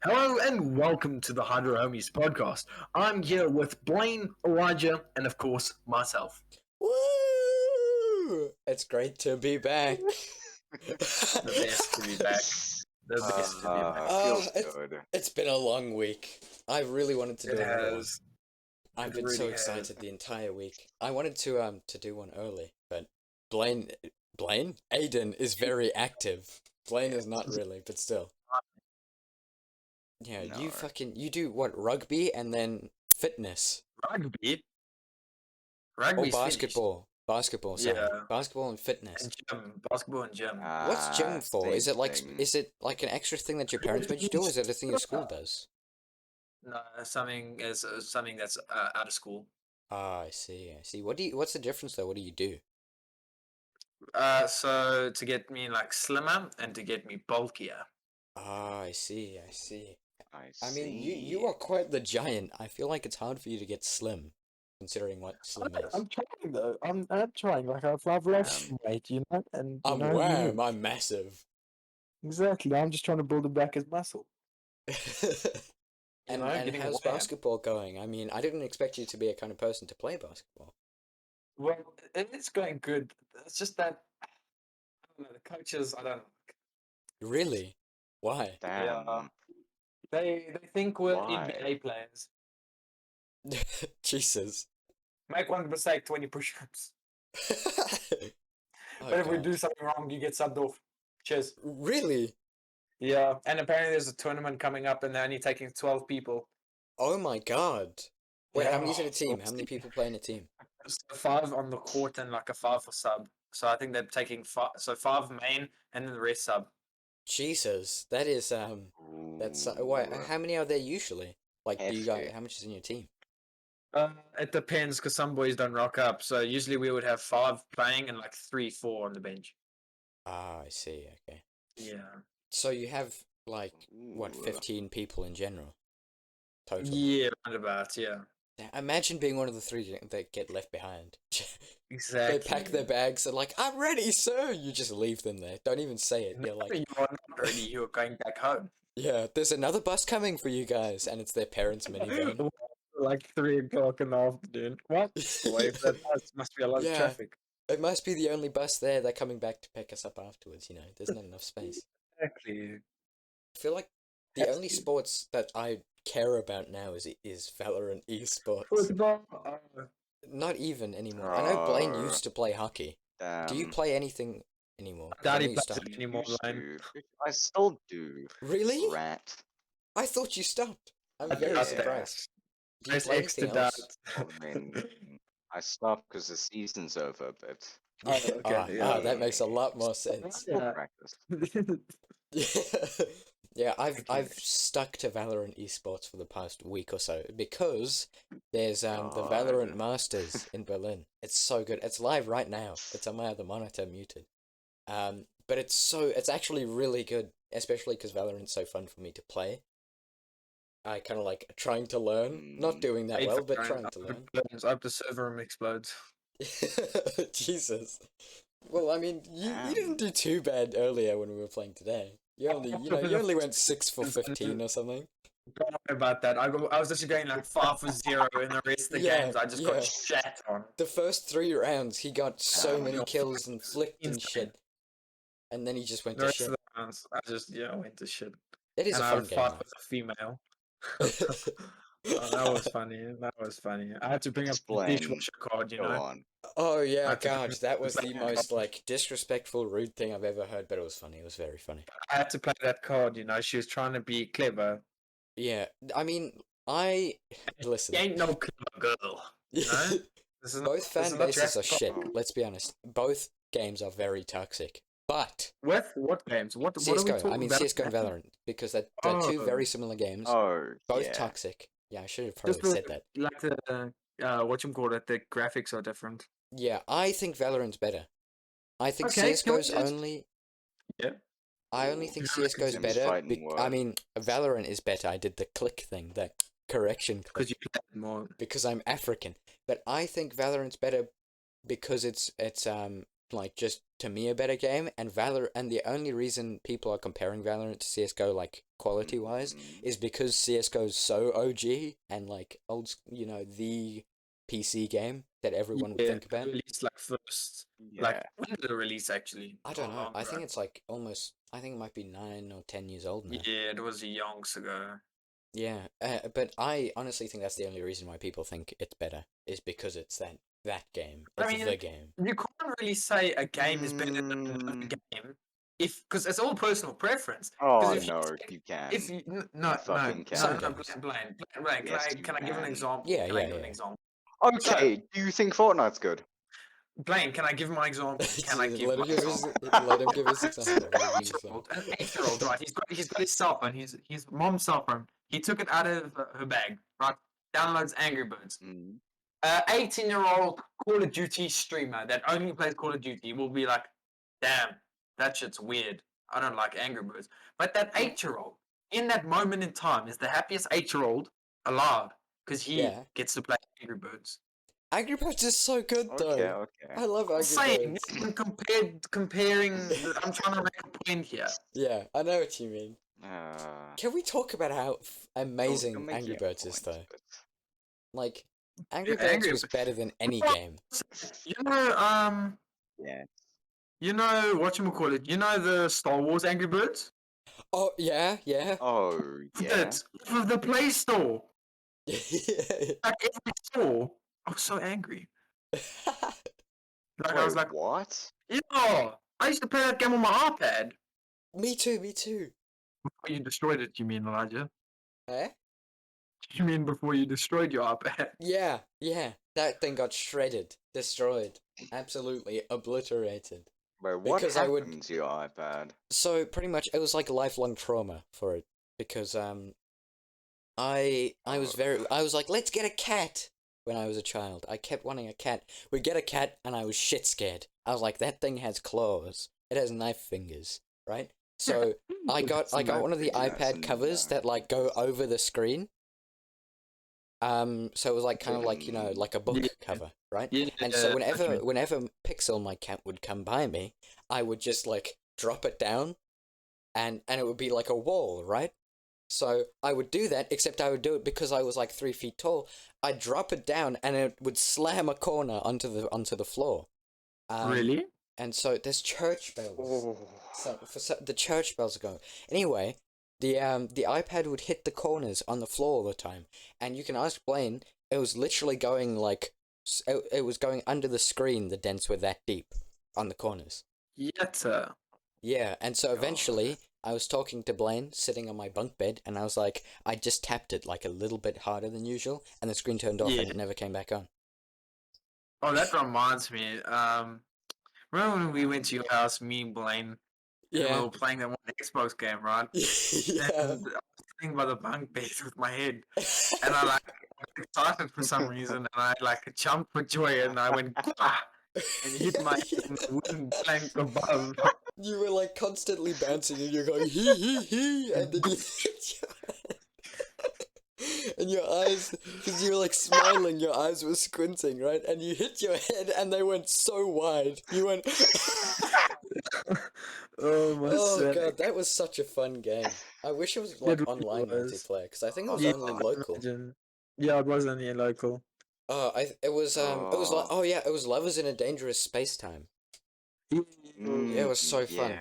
Hello and welcome to the HydroHomiesPodcast. I'm here with Blaine, Elijah, and of course myself. Woo! It's great to be back. The best to be back. The best to be back. Feels it's, good. it's been a long week. I really wanted to do It another one. has. I've It been so really has. excited the entire week. I wanted to do one early, but Blaine, Aiden is very active. Blaine is not really, but still. Yeah, No. you do what, rugby and then fitness. Rugby. Oh, Rugby's basketball. Basketball, sorry. Yeah. Basketball and fitness. finished. And gym. Basketball and gym. What's gym for? Same Is it thing. like an extra thing that your parents made you do, or is it a thing your school does? No, something that's out of school. Ah, I see. What's the difference though? What do you do? So to get me like slimmer and to get me bulkier. Ah, I see. I mean, you see. are quite the giant. I feel like it's hard for you to get slim, considering what slim is. I'm trying though. I'm trying. Like I've lost some weight, and I'm massive. exactly. I'm just trying to build it back as muscle. And Getting how's away. basketball going? I mean, I didn't expect you to be a kind of person to play basketball. Well, it's going good. It's just that I don't know, the coaches. I don't know. Really? Why? Damn. Yeah. They think we're Why? NBA players. Jesus. Make one mistake, 20 push-ups. Oh, But if we God. do something wrong, you get subbed off. Cheers. Really? Yeah, and apparently there's a tournament coming up, and they're only taking 12 people. Oh my God. Wait, how Yeah. many's in a team? How many people play in a team? So 5 on the court and like a 5 for sub. So I think they're taking 5, so 5 main and then the rest sub. Jesus, that's what? Ooh, How many are there usually? Like, do you guys? hefty. How much is in your team? It depends because some boys don't rock up. So usually we would have 5 playing and like 3, 4 on the bench. Ah, I see. Okay. Yeah. So you have like what, Ooh. 15 people in general, total. Yeah, roundabout, yeah. Imagine being one of the 3 that get left behind. Exactly. They pack their bags and like, I'm ready, sir. You just leave them there. Don't even say it. You're No, like, you are not ready. You're going back home. yeah, there's another bus coming for you guys, and it's their parents' minivan. Like 3 o'clock in the afternoon. What? Wait, that must be a lot Yeah. of traffic. It must be the only bus there. They're coming back to pick us up afterwards. There's not enough space. Exactly. I feel like the only sports that I care about now is Valorant esports. Football. Not even anymore. I know Blaine Oh, used to play hockey. Do you damn. play anything anymore? 'Cause I Daddy know you plays stopped. it anymore, Used Lane. to. I still do. Really? Rat. I thought you stopped. I'm I very got surprised. Do you Press play X to anything dad. else? I mean, I stopped because the season's over, but Oh, okay, yeah. That makes a lot more sense. still Yeah. practice. Yeah, I've Okay. stuck to Valorant esports for the past week or so because there's the God. Valorant Masters in Berlin. It's so good. It's live right now. It's on my other monitor muted. But it's actually really good, especially because Valorant's so fun for me to play. I kind of like trying to learn, not doing that well, but trying to learn. I hope the server room explodes. Jesus. Well, I mean, you didn't do too bad earlier when we were playing today. You only went 6 for 15 or something. Don't worry about that. I was just going like 5 for 0 in the rest of the Yeah, games. I just yeah. got shat on. The first 3 rounds, he got so Um, many no, kills and flicked and insane. shit. And then he just went The to rest shit. of the rounds, I just went to shit. It is And a I fun would game, fight with a female. Oh, that was funny. That was funny. I had to bring up the Explain. dishwasher card, Go on. Oh yeah, That's a God, good- that was the most like disrespectful, rude thing I've ever heard, but it was funny. It was very funny. I had to play that card. She was trying to be clever. Yeah, I mean, listen. She ain't no clever girl. You know? This is not- Both this fan is not bases are Jurassic shit. Park. Let's be honest. Both games are very toxic. But With what games? What are we CS:GO, talking I mean about? CS:GO and Valorant, because they're two Oh. very similar games, Oh, both yeah. toxic. Yeah, I should have Just probably said that. like the the graphics are different. Yeah, I think Valorant's better. I think Okay, can we CS:GO's just- only. Yeah. I only think Yeah, CS:GO's Sims better. fighting I word. mean, Valorant is better. I did the click thing, the correction click, Because you play it more. because I'm African. But I think Valorant's better because like just to me a better game, and the only reason people are comparing Valorant to CS:GO like quality wise is because CS:GO is so OG and like the PC game that everyone would think about. Released like first. Yeah. Like when did it release actually? I don't Not know. long I ago. think it's like almost. I think it might be 9 or 10 years old now. Yeah, it was yonks ago. Yeah, but I honestly think that's the only reason why people think it's better is because it's that game. I It's mean, the game. You can't really say a game is better than another game because it's all personal preference. Oh If you no, take- you can. if you You no fucking Some can. games. Blaine, Yes, you can I give an can. example? Yeah, Can I yeah, give an yeah. example? Okay, do you think Fortnite's good? Blaine, can I give my example? Can I give Let my him give example? let him give his example. Let him give his example. An 8-year-old, right? He's got his cell phone. His mom's cell phone. He took it out of her bag, right? Downloads Angry Birds. 18-year-old Call of Duty streamer that only plays Call of Duty will be like, damn, that shit's weird. I don't like Angry Birds. But that 8-year-old, in that moment in time, is the happiest 8-year-old alive because he Yeah. gets to play Angry Birds. Angry Birds is so good though. Okay. I love Angry Saying, Birds. comparing, I'm trying to make a point here. Yeah, I know what you mean. Uh, Can we talk about how amazing don't make Angry it a Birds is point, though? but- Like, Angry Yeah, Birds Angry was better than any game. You know, Yeah. you know whatchamacallit, you know the Star Wars Angry Birds? Oh yeah, yeah. Oh yeah. It's off of the Play Store. Yeah. Like every store, I was so angry. Like I was Wait, like, what? yeah, I used to play that game on my iPad. Me too, me too. Before you destroyed it, you mean, Elijah? Eh? You mean before you destroyed your iPad? Yeah, yeah. That thing got shredded, destroyed, absolutely obliterated. Wait, what Because I would- happened to your iPad? So pretty much it was like lifelong trauma for it because I was like, let's get a cat when I was a child. I kept wanting a cat. We get a cat and I was shit scared. I was like, that thing has claws. It has knife fingers, right? So I got one of the That's iPad covers that like go over the screen. So it was like kind of like, like a book Yeah. cover, right? Yeah. And so okay. whenever Pixel, my cat, would come by me, I would just like drop it down and it would be like a wall, right? So I would do that, except I would do it because I was like 3 feet tall. I'd drop it down and it would slam a corner onto the floor. Really? And so there's church bells. Oh. The church bells are going. Anyway, the iPad would hit the corners on the floor all the time, and you can ask Blaine. It was literally going like it was going under the screen. The dents were that deep on the corners. Yetta. Yeah, and so eventually I was talking to Blaine sitting on my bunk bed, and I was like, I just tapped it like a little bit harder than usual, and the screen turned off Yeah. and it never came back on. Oh, that reminds me. Remember when we went to your house, me and Blaine, and we Yeah. were playing that one Xbox game, right? Yeah. And I was sitting by the bunk bed with my head, and I like got excited for some reason, and I like jumped for joy, and I went "Gwah!" and hit my head on the wooden plank above. You were like constantly bouncing and you're going hee, and then you hit your head. And your eyes, because you were like smiling, your eyes were squinting, right? And you hit your head and they went so wide. You went, Oh my oh sick. god, that was such a fun game. I wish it was like It online was. multiplayer, because I think it was Yeah, only I can local. imagine. Yeah, it was only local. It was like, oh yeah, it was Lovers in a Dangerous Space Time. Yeah, it was so fun. Yeah.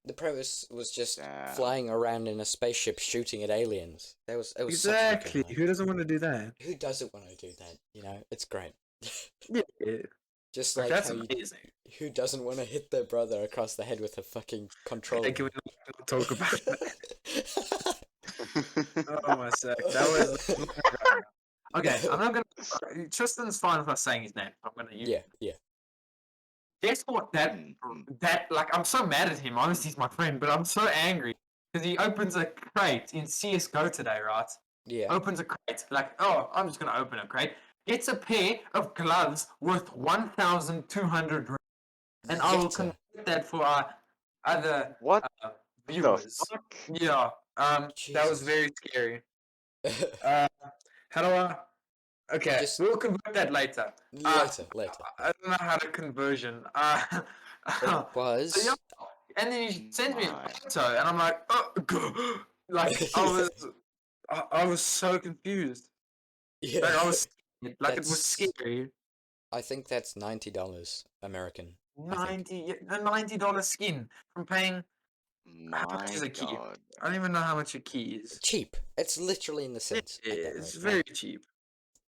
The premise was just Damn. flying around in a spaceship shooting at aliens. It was such a good Exactly. night. Who doesn't want to do that? Who doesn't want to do that? It's great. Yeah, Just like, like that's how amazing. who doesn't want to hit their brother across the head with a fucking controller? Can we not talk about that? Oh my sec. That was okay. I'm not gonna. Tristan's fine with us saying his name. I'm gonna use. yeah. Guess what? That like I'm so mad at him. Honestly, he's my friend, but I'm so angry because he opens a crate in CS:GO today, right? Yeah. Opens a crate. Like, oh, I'm just gonna open a crate. It's a pair of gloves worth 1,200, and I will Yetta. convert that for our other What viewers. the fuck? Yeah. That was Jesus. very scary. How do Okay, Just- we'll convert that later. Later. I don't know how to conversion. It So was. yeah, and then he sends me a My. photo, and I'm like, oh, like I was so confused. Yeah. Like I was scared. Like it was That's- scary. I think that's $90 American. I think. A $90 skin from paying. How much is My a key? God. I don't even know how much a key is. Cheap. It's literally in the cents at that It's rate. very Like, cheap.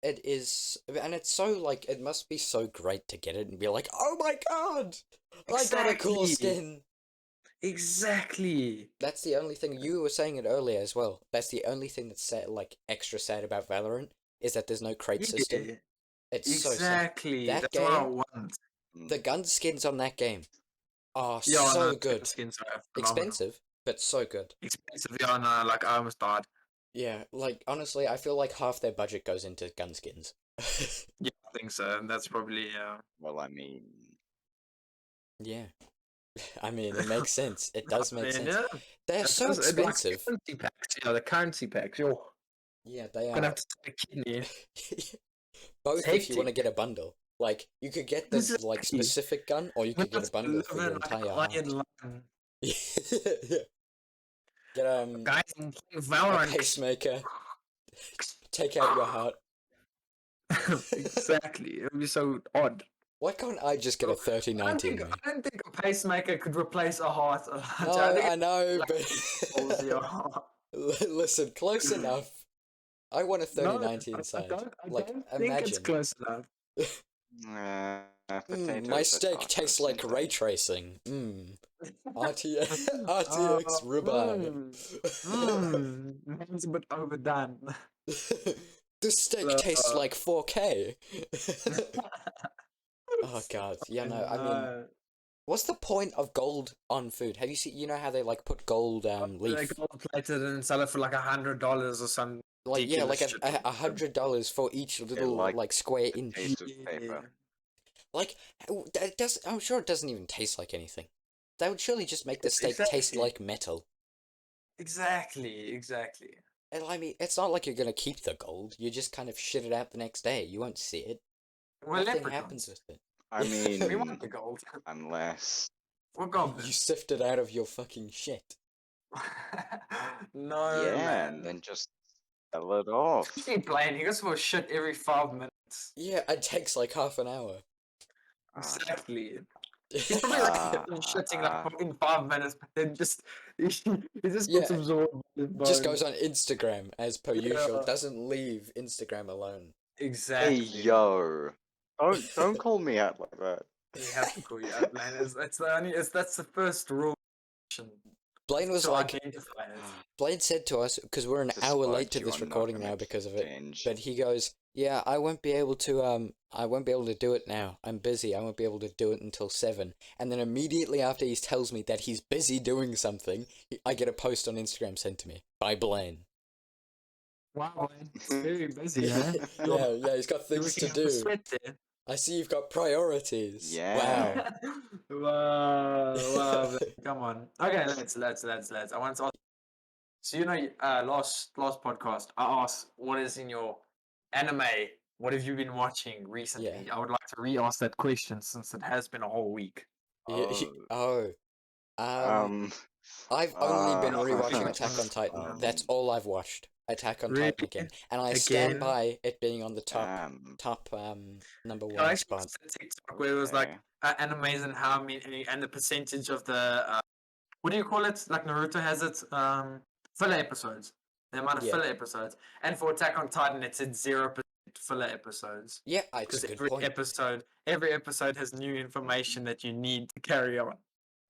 it is, and it's so like it must be so great to get it and be like, oh my god, I got a cool Exactly. skin. Exactly. That's the only thing you were saying it earlier as well. That's the only thing that's sad, like extra sad about Valorant is that there's no crate system. Yeah, It's so sad. exactly. That That's what I game- want. The gun skins on that game are Yeah, I know, so the good. skins are phenomenal. Expensive, but so good. Expensive. Yeah, I know. Like I almost died. Yeah, like honestly, I feel like half their budget goes into gun skins. Yeah, I think so. And that's probably Well, I mean, Yeah. I mean, it makes sense. It does make sense. Yeah, They're it so does- it likes expensive. currency packs. Yeah, the currency packs. You're Yeah, they gonna are. have to take a kidney. Both if you want to hectic. get a bundle. Like, you could get the like Exactly. specific gun, or you could get a bundle for your Like entire an heart. iron lung. Yeah. Get Guys, I'm playing a Valorant. pacemaker. Take out your heart. Exactly. It would be so odd. Why can't I just get a 3090 in me? I don't think a pacemaker could replace a heart. No, I know, Pulls your but heart. listen, close enough. I want a No, 3090 I inside. don't Like, think it's imagine. close enough. potatoes My are steak tastes tacos, like and ray tracing. RTX ribeye. Mine's a bit overdone. This steak tastes like 4K. Oh god, yeah, no, I mean, what's the point of gold on food? Have you seen? You know how they like put gold They leaf, gold plated and sell it for like $100 or some. like yeah, like ridiculous shit. $100 for each little like like square the inch. taste of paper. Like it does. I'm sure it doesn't even taste like anything. They would surely just make the steak taste Exactly. like metal. Exactly. And I mean, it's not like you're gonna keep the gold. You just kind of shit it out the next day. You won't see it. Well, Nothing leprechauns. happens with it. I We mean, want the gold. unless We're You goblins. sift it out of your fucking shit. No, yeah, man. and then just sell it off. Especially Blaine, he goes for shit every 5 minutes. Yeah, it takes like half an hour. Exactly. He's probably like shitting like in 5 minutes, but then he just Yeah, gets absorbed. By his just bones. goes on Instagram as per usual. Yeah. Doesn't leave Instagram alone. Hey Exactly. yo, don't call me out like that. You have to call you out, man. That's the first rule. Blaine was To like, identify it. Blaine said to us because we're an To hour spite late to you, this I'm not recording gonna now because of it. change. But he goes, "Yeah, I won't be able to do it now. I'm busy. I won't be able to do it until 7." And then immediately after he tells me that he's busy doing something, I get a post on Instagram sent to me by Blaine. Wow, man. It's very busy, man. Yeah, he's got things to do. Sweat there. I see you've got priorities. Yeah. Wow, man. Come on. Okay, let's. I want to ask. So last podcast, I asked, "What is in your anime? What have you been watching recently?" Yeah. I would like to re-ask that question since it has been a whole week. Oh. Um, I've only been uh, rewatching Attack on Titan. That's all I've watched. Attack on Really? Titan again, and I Again? stand by it being on the top number I one actually spot. watched a TikTok where it was like okay. animes and how many and the percentage of the what do you call it? Like Naruto has it filler episodes. The amount of Yeah. filler episodes, and for Attack on Titan, it's at 0% filler episodes. Yeah, it's Because a good point. every episode has new information that you need to carry on.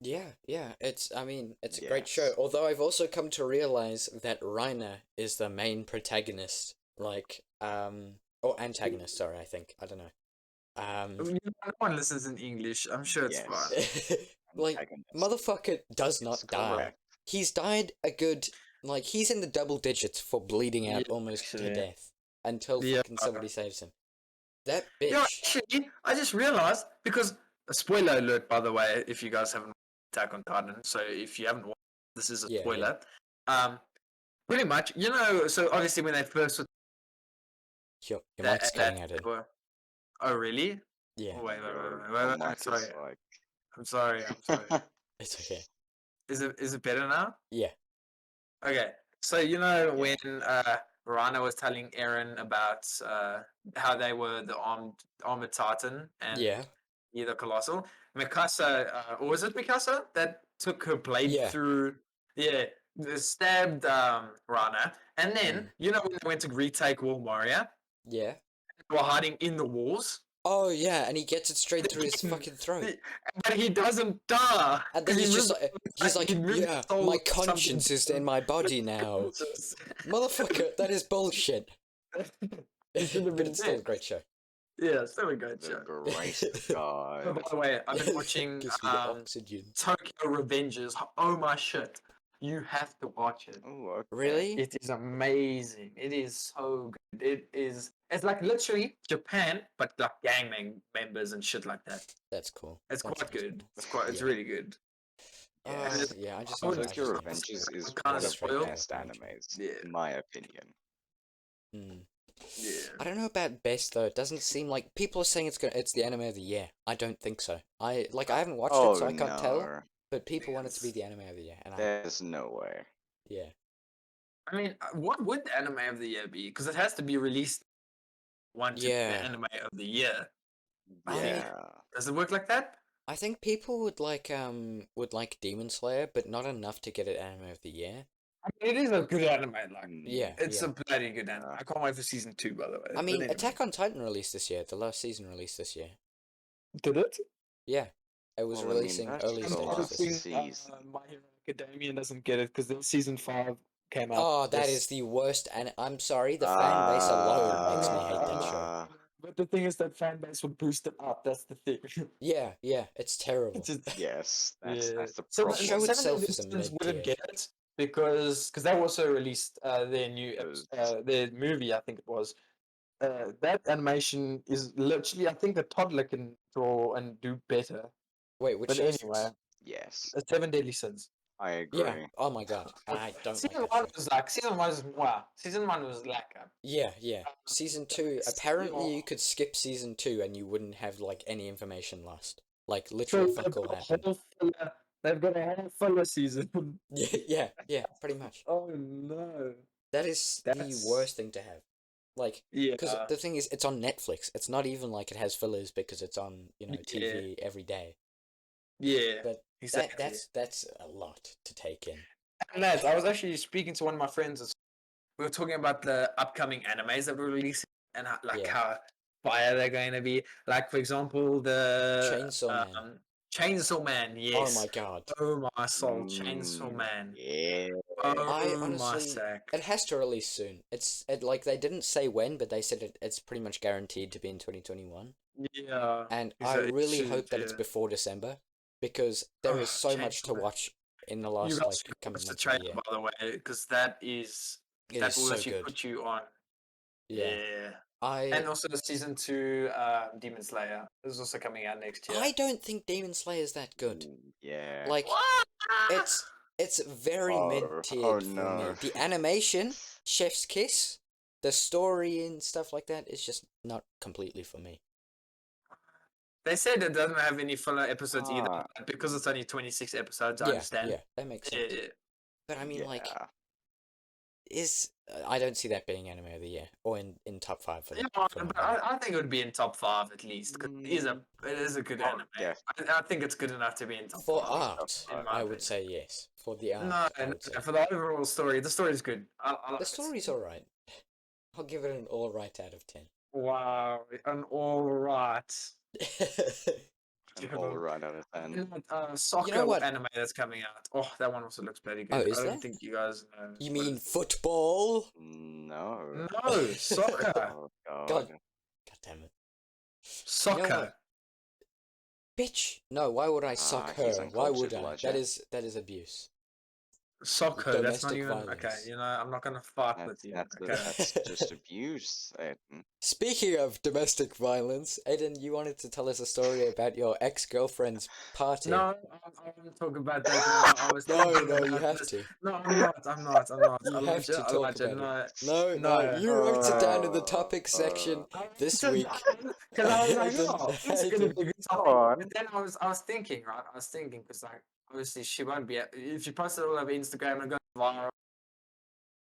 Yeah. It's a great show. Yes. Although I've also come to realize that Reiner is the main protagonist, like or antagonist. Sorry, I think I don't know. I mean, no one listens in English. I'm sure it's Yes. fine. Like Antagonist. motherfucker does not It's die. correct. He's died a good he's in the double digits for bleeding out Yeah, almost to actually. death until Yeah. fucking somebody saves him. That bitch. Yeah, actually, I just realized because a spoiler alert, by the way, if you guys haven't watched Attack on Titan. So if you haven't watched, this is a Yeah, spoiler. Pretty much, so obviously when they first Your mic's cutting out in. Oh, really? Yeah, Oh, wait, Your mic sorry. is like. I'm sorry. it's okay. Is it better now? Yeah, Okay. So when Rana was telling Eren about how they were the armored Titan and yeah, either Colossal, Mikasa, or was it Mikasa that took her blade Yeah. through? Yeah, stabbed Rana, and then when they went to retake Wall Warrior, yeah. they were hiding in the walls. Oh yeah, and he gets it straight through his fucking throat. But he doesn't die. And then he's just like, he moved yeah, his soul my or something conscience is in my body now. Motherfucker, that is bullshit. He should have But been it's still a dead. great show. Yeah, still a great The show. grace of Oh, God. by the way, I've been watching Gives me the oxygen. Tokyo Revengers. Oh my shit. You have to watch it. Oh, okay. Really? It is amazing. It is so good. It's like literally Japan, but like gang members and shit like that. That's cool. It's That quite sounds good. cool. It's Yeah. really good. Yeah. And it's- Yeah, I just I need wouldn't to Tokyo watch it. Revengers is kinda one of the spoiled. best animes, Yeah. in my opinion. Mm. Yeah. I don't know about best though. It doesn't seem like people are saying it's the anime of the year. I don't think so. I haven't watched it, so I can't tell. But people want it to be the anime of the year, and There's no way. yeah. I mean, what would the anime of the year be? Because it has to be released to be the anime of the year. Yeah. Does it work like that? I think people would like Demon Slayer, but not enough to get it anime of the year. I mean, it is a good anime. Like, Yeah, it's yeah. a bloody good anime. I can't wait for season 2, by the way. I mean, But anyway. Attack on Titan released this year. The last season released this year. Did it? Yeah, it was Well, I mean, releasing that's early the stages last this year. season. My Hero Academia doesn't get it because then season 5 came out. Oh, that is the worst, and I'm sorry, the fan base alone makes me hate that show. But the thing is that fan base would boost it up. That's the thing. Yeah, it's terrible. Yes, that's the So problem. the show itself Seven is a Distance mid wouldn't tier. get it because they also released their new their movie. I think it was. That animation is literally. I think a toddler can draw and do better. Wait, which But show is anyway, this? Yes, 7 Deadly Sins. I agree. Yeah. Oh my god, I don't Season like that 1 show. was like season 1 was wow. Season 1 was lacquer. Yeah. Season 2, Still- apparently you could skip season 2 and you wouldn't have like any information lost. Like literally fuck all happened. They've got a whole filler season. Yeah, pretty much. Oh no. That is That's- the worst thing to have. Like, Yeah. because the thing is, it's on Netflix. It's not even like it has fillers because it's on, TV every day. Yeah. But Exactly. that's a lot to take in. And lads, I was actually speaking to one of my friends. We were talking about the upcoming animes that we're releasing and how fire they're going to be. Like, for example, the Chainsaw Man. Chainsaw Man, yes. Oh my god. Oh my soul, Chainsaw Man. Yeah. Oh I my honestly, sack. it has to release soon. Like they didn't say when, but they said it's pretty much guaranteed to be in 2021. Yeah. And So I it really should, hope that it's yeah. before December, because there is so much to Chainsaw Man. watch in the You last guys should coming watch the months of the trailer, year. by the way, because that is It that is will so actually good. put you on. Yeah. And I also the season 2 Demon Slayer is also coming out next year. I don't think Demon Slayer is that good. Yeah. Like it's very mid-tiered for no. me. The animation, Chef's Kiss, the story and stuff like that is just not completely for me. They said it doesn't have any filler episodes either, Ah. but because it's only 26 episodes. I Yeah, understand. yeah, that makes sense. Yeah. But I mean, like, Yeah. I don't see that being anime of the year or in top 5 for Yeah, that. but I think it would be in top 5 at least. 'Cause it is a good Oh, anime. yeah. I think it's good enough to be in top For 5. art, in my I would opinion. say yes. For the art, No, I would say. for the overall story, the story is good. I like The it. story's alright. I'll give it an alright out of 10. Wow, an alright. An all-right out of 10. Soccer You know what? anime that's coming out. Oh, that one also looks pretty good. Oh, is I don't there? think you guys know. You what mean it- football? No. No, soccer. Oh, God. God. God damn it. Soccer. what? Bitch! No, why would I sock he's her? Why would uncultured, I? Elijah. That is abuse. Soccer, that's not Domestic even okay. violence. You know, I'm not gonna fight with you. Okay. That's just abuse, Aiden. Speaking of domestic violence, Aiden, you wanted to tell us a story about your ex-girlfriend's party. No, I want to talk about that now. I was No, thinking no, about you have this. to. No, I'm not. I'm not. I'm not. You have to talk Elijah, about it. no, No, no. you wrote it down in the topic section this week. Because I was like, Aiden, oh, this is gonna Aiden. be a good Go topic. on. And then I was thinking, right? I was thinking because like obviously she won't be if she posts it all over Instagram and goes viral.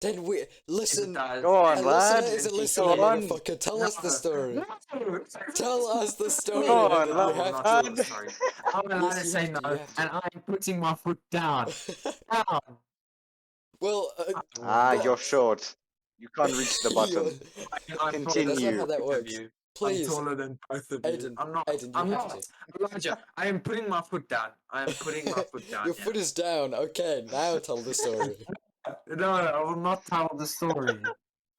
Then we If it listen. does, Go on, A then- lad. listener is a then listener, Go on. motherfucker. Tell us the story. No. Tell us the story, Go on, Aiden. You I will have not to. tell the story. I'm allowed Yes, to you say have to, no, you have to. and I'm putting my foot down. Down. Well, You're short. You can't reach the button. I'm That's not Continue. how that taller than works. you. I'm Please, taller than both of you. Aiden, I'm not. Aiden, you I'm have not. to. Elijah, I am putting my foot down. I am putting my foot down. Your yeah. foot is down. Okay, now tell the story. No, I will not tell the story.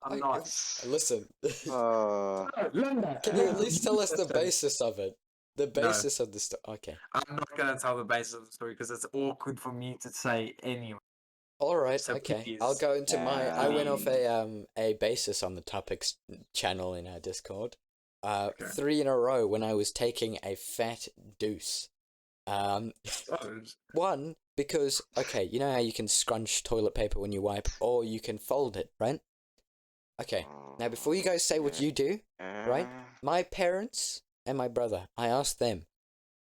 I'm not. Listen, Uh, Linda, can you at least tell us the listen. basis of it? The No. basis of the story. Okay. I'm not gonna tell the basis of the story because it's awkward for me to say anyway. All right. So Okay. please. I'll go into my. I went off Um, a basis on the topics channel in our Discord. Okay. 3 in a row when I was taking a fat deuce. Oh, One, because, okay, you know how you can scrunch toilet paper when you wipe, or you can fold it, right? Okay, now before you guys say what you do, right? My parents and my brother, I asked them.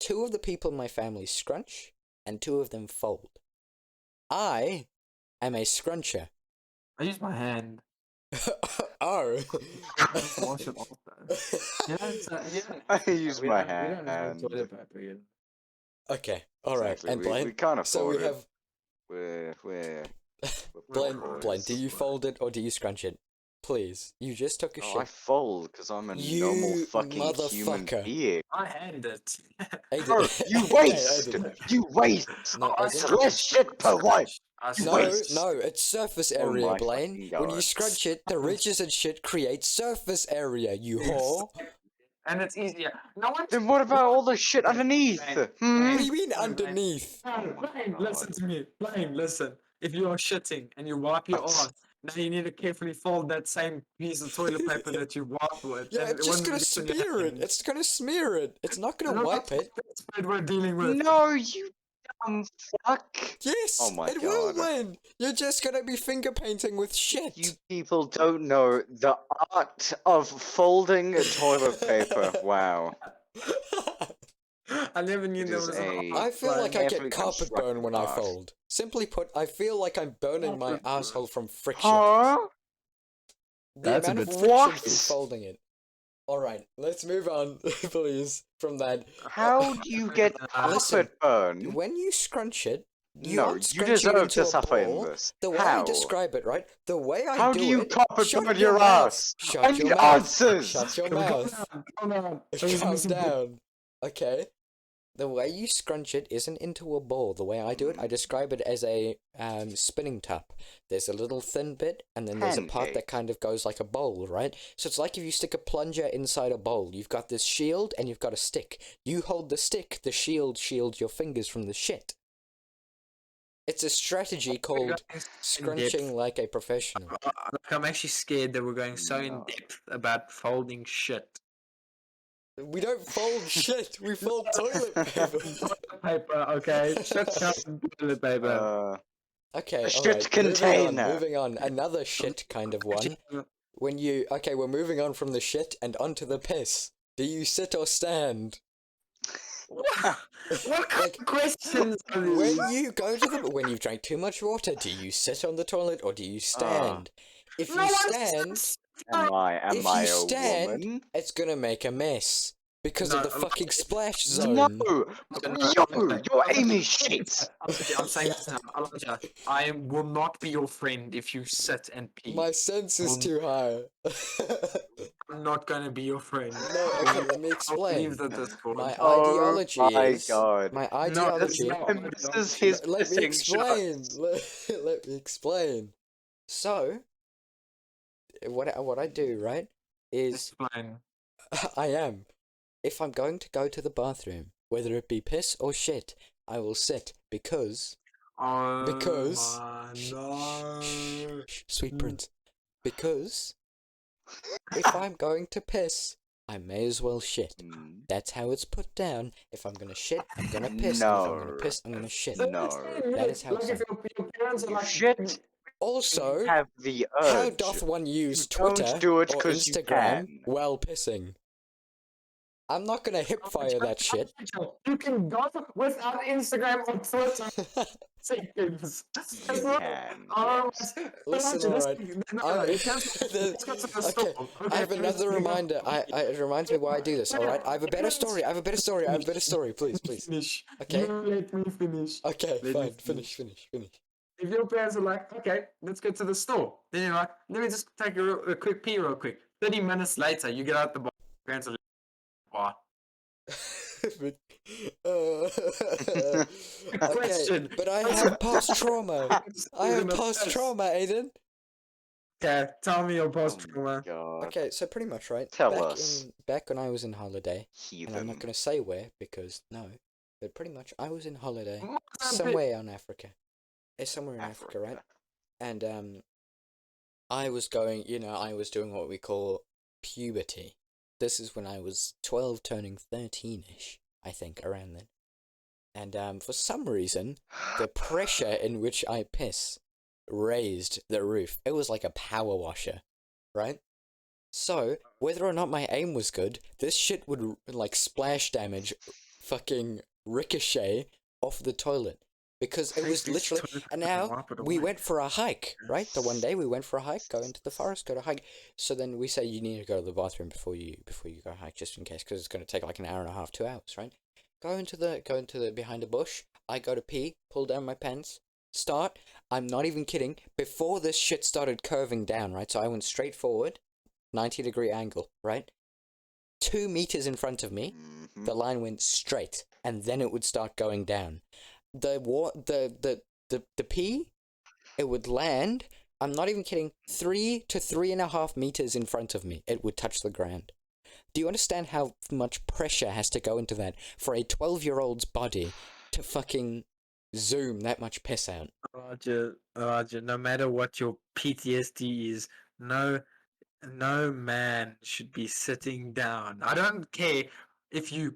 2 of the people in my family scrunch, and 2 of them fold. I am a scruncher. I use my hand. Oh. Wash it off though. You don't, I use we my don't- we don't have hand. toilet paper, you know. Okay, alright, Exactly. and We Blaine? can't So we afford it. have... We're Blaine, poor Blaine, boys. do you fold it or do you scrunch it? Please, you just took a Oh, I shit. fold because I'm a You normal fucking human motherfucker. being. I hand it. Aiden, Bro, you okay, waste! Aiden. You waste! No, I Aiden. It's less shit per wipe! You No, waste. no, it's surface Oh area, my Blaine. fucking When you God. scrunch it, the ridges and shit create surface area, you whore. And it's easier. No one. Then what about all the shit underneath? What Hmm? do you mean underneath? Blaine, listen to me. Blaine, listen. If you are shitting and you wipe your What? ass, now you need to carefully fold that same piece of toilet paper that you wiped with. Yeah, and it's just when gonna it gets in your smear it. hand- It's gonna smear it. It's not gonna No, wipe it. That's what we're dealing with. No, you dumb fuck! Yes, Oh my it will, God. Blaine. You're just gonna be finger painting with shit. You people don't know the art of folding toilet paper. Wow. I never knew It there is was an a- I feel like I Carefully get carpet burn when I constructed fold. Simply put, I feel like I'm burning my Carpet burn. asshole from friction. Huh? The That's a amount of bit- friction What? from folding it. Alright, let's move on, please, from that. How do you get Listen, carpet burn? When you scrunch it, you No, aren't you scrunching it deserve into to a suffer in ball. this. The way I How? describe it, right? The way I How do do you it. carpet Shut burn your your mouth. ass? Shut I your need mouth. answers! Shut your Calm mouth. down, calm down. I was Calm missing- down. Okay. The way you scrunch it isn't into a ball. The way I do it, I describe it as a spinning top. There's a little thin bit, and then there's a part that Pancake. kind of goes like a bowl, right? So it's like if you stick a plunger inside a bowl. You've got this shield, and you've got a stick. You hold the stick, the shield shields your fingers from the shit. It's a strategy called scrunching like a professional. I'm actually scared that we're going so in No. depth about folding shit. We don't fold shit. We fold toilet paper. Toilet paper, okay? Shit comes in toilet paper. Okay, A shit alright. container. Moving on. Another shit kind of one. When you... Okay, we're moving on from the shit and onto the piss. Do you sit or stand? What kind Like, of questions are these? when you go to the... When you've drank too much water, do you sit on the toilet or do you stand? If No you one stand, sits- Am if I you a stand, woman? it's gonna make a mess. Because of No, the fucking splash zone. No! No, You're aiming shit! I'm saying this now. Elijah, I will not be your friend if you sit and pee. My sense is Well, too high. I'm not gonna be your friend. No, okay, let me I'll explain. leave the Discord. My Oh ideology my is... God. My No, ideology... that's not And this is his Let me pissing explain. shots. Let me explain. So, what I do, right, is Explain. I am. If I'm going to go to the bathroom, whether it be piss or shit, I will sit because Oh Because- my no. Sweet prince. Because if I'm going to piss, I may as well shit. Mm, That's how it's put down. If I'm gonna shit, I'm gonna piss. And if I'm gonna No. piss, I'm gonna shit. So No. That is how like it's if done. your parents are You like shit. Also, Have the how urge. doth one use You don't Twitter do it or 'cause you Instagram can. while pissing? I'm not gonna hipfire that shit. You can go without Instagram or Twitter seconds. You can. Oh, Yes. Listen, alright. no, you can't. Let's go to the store. Okay, I have another reminder. It reminds me why I do this. All right, I have a better story. Please. Finish. Okay. You let me finish. Okay, Let me fine. finish. Finish. If your parents are like, okay, let's go to the store, then you're like, let me just take a quick pee real quick. 30 minutes later, you get out the bar. Parents are like, what? But, okay, Question. but I have past trauma. I have past trauma, Aiden. Okay, tell me your Oh post my trauma. god. Okay, so pretty much, right? Tell us. Back when I was in holiday, and I'm not Heathen. gonna say where because no, but pretty much I was in holiday somewhere in Africa. It's somewhere in Africa, right? And I was going, I was doing what we call puberty. This is when I was 12 turning 13ish, I think, around then. And for some reason, the pressure in which I piss raised the roof. It was like a power washer, right? So, whether or not my aim was good, this shit would, like, splash damage fucking ricochet off the toilet. Because it was literally... And now, we went for a hike, right? The one day we went for a hike, go into the forest, go to hike. So then we say you need to go to the bathroom before you go hike, just in case, because it's going to take like an hour and a half, 2 hours, right? Go into the behind a bush. I go to pee, pull down my pants, start. I'm not even kidding. Before this shit started curving down, right? So I went straight forward, 90-degree angle, right? 2 meters in front of me, the line went straight, and then it would start going down. The pee, it would land. I'm not even kidding. 3 to 3.5 meters in front of me, it would touch the ground. Do you understand how much pressure has to go into that for a 12-year-old's body to fucking zoom that much piss out? Roger, no matter what your PTSD is, no man should be sitting down. I don't care if you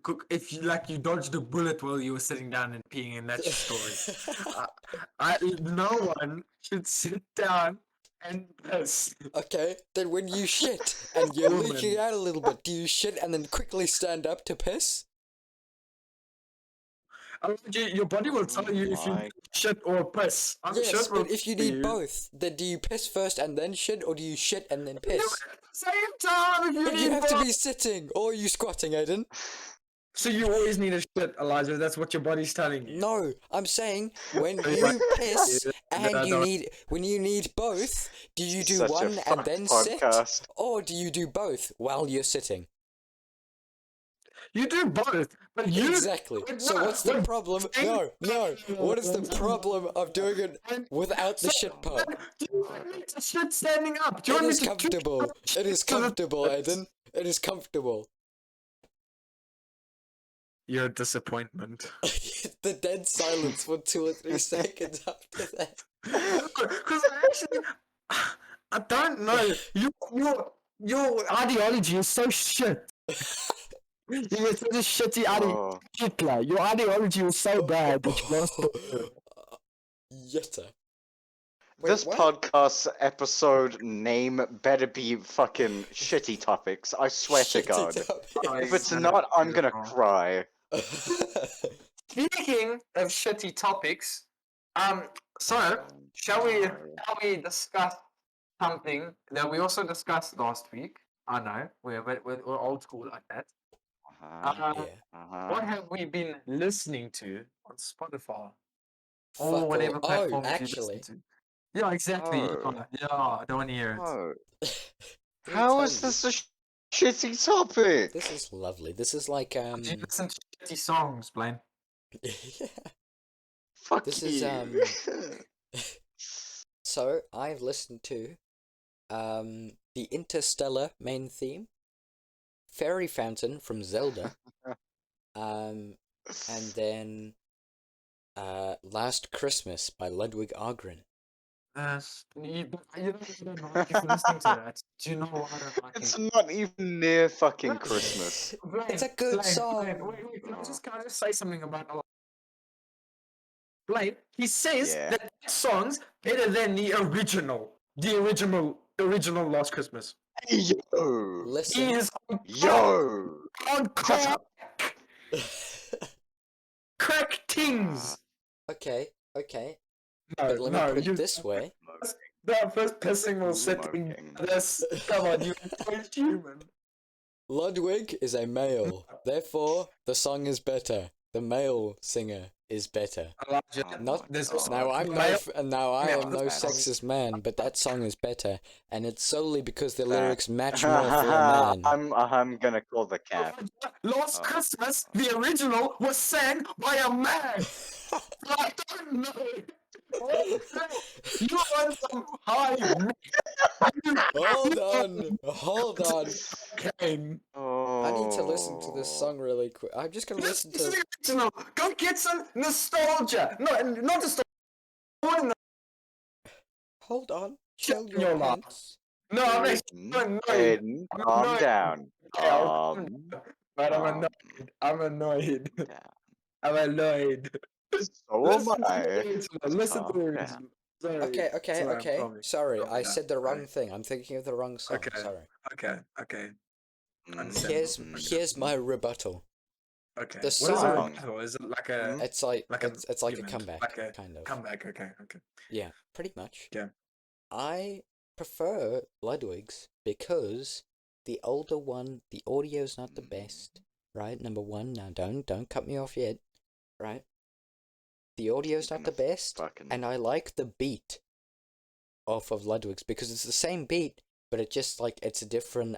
you dodged a bullet while you were sitting down and peeing, and that's your story. No one should sit down and piss. Okay, then when you shit and you're Woman. leaking out a little bit, do you shit and then quickly stand up to piss? Your body will tell you if you My- shit or piss. Yes, Shit will but if you tell need both, then do you piss first and then shit, or do you shit and then piss? At the same time, if you But need you have to both. be sitting, or are you squatting, Aiden? So you always need a shit, Elijah. That's what your body's telling you. No, I'm saying when Are you you like- piss Yeah, and I you don't- need both, do you do Such a one and fucked then podcast. sit, or do you do both while you're sitting? You do both, but you Exactly. So what's the problem? No. What is the problem of doing it without the shit part? Do you want me to shit standing up? Do you It want is me to comfortable. It is comfortable, Aiden. It is comfortable. You're a disappointment. The dead silence for 2 or 3 seconds after that. Because I don't know. Your ideology is so shit. You're such a shitty ideology. Oh, Hitler. Your ideology was so bad that you lost it. Yetta. this what? podcast episode name better be fucking shitty topics. I swear to Shitty God. topic. If it's not, I'm gonna cry. Speaking of shitty topics, so shall we discuss something that we also discussed last week? I know we're old school like that. Uh-huh. Yeah. What have we been listening to on Spotify Fuck or all. whatever Oh, platform you actually. listen to? Yeah, exactly. Oh. Yeah, I don't want to hear it. Oh, Let me how tell is you, this a shitty topic? This is lovely. This is like Do you listen to shitty songs, Blaine? yeah. Fuck This you. is So I've listened to the Interstellar main theme, Fairy Fountain from Zelda, and then Last Christmas by Ludwig Ahgren. You don't like you for listening to that. Do you know why I don't like It's it? not even near fucking Christmas. It's a good song. Wait, can I just say something about Blaine? He says Yeah. that song's better than the original Last Christmas. Hey, yo! He Listen. is Yo! on Shut up! crack tings. Okay. No, But let me no, put it you. this way. That first pissing or sitting. Smoking. This. Come on, you're human. Ludwig is a male. Therefore, the song is better. The male singer is better. Elijah, Oh Not my there's God. also now. I'm no. male- Now I am no man. sexist man, but that song is better, and it's solely because the lyrics match more for a man. I'm gonna call the cap. Last Oh. Christmas, the original was sang by a man. I don't know. You want some high? Hold on. Okay. Oh. I need to listen to this song really quick. I'm just gonna listen This is to. the original. Go get some nostalgia. No, not nostalgia. Hold on. Shut Chill your your mouth. pants. No, I'm actually Aiden, annoyed. Aiden, I'm calm annoyed. down. Okay, I'll calm Calm down. But I'm down. annoyed. I'm annoyed. down. I'm annoyed. So am Listen to I. the original. Listen to Calm the down. original. Sorry. Okay. Sorry, I'm Sorry, calm I down. said the wrong Okay. thing. I'm thinking of the wrong song. Okay. Sorry. Okay. Understand. Mhm. Here's my rebuttal. Okay. The What is a song- rebuttal? Is it like a It's like like it's like a argument? comeback, Like a kind of. comeback? Okay. Yeah, pretty much. Yeah. I prefer Ludwig's because the older one, the audio's not the best, right? Number one. Now don't cut me off yet, right? The audio's not the best, Fucking and I like the beat off of Ludwig's because it's the same beat, but it just like it's a different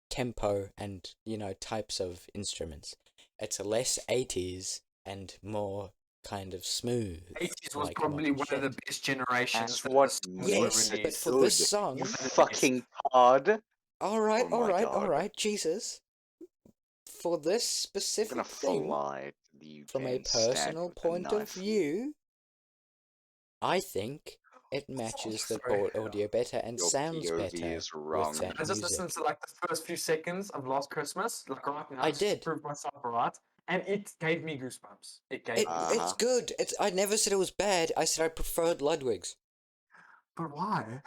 tempo and types of instruments. It's less 80s and more kind of smooth. 80s was like probably modern one of the shit. best generations. That's that what the songs were Yes, but released. for good. this song, You One of the fucking pod. all right, Oh my God. all right, Jesus. For this I'm specific gonna thing, fly to the UK from a and stab personal you with a point of knife. view, I think it matches the Sorry. audio better and Your sounds POV better is wrong. with that I just music. listened to like the first few seconds of Last Christmas, like right now. I just to did. prove myself right, and it gave me goosebumps. It gave me. It's Uh-huh. good. I never said it was bad. I said I preferred Ludwig's. But why?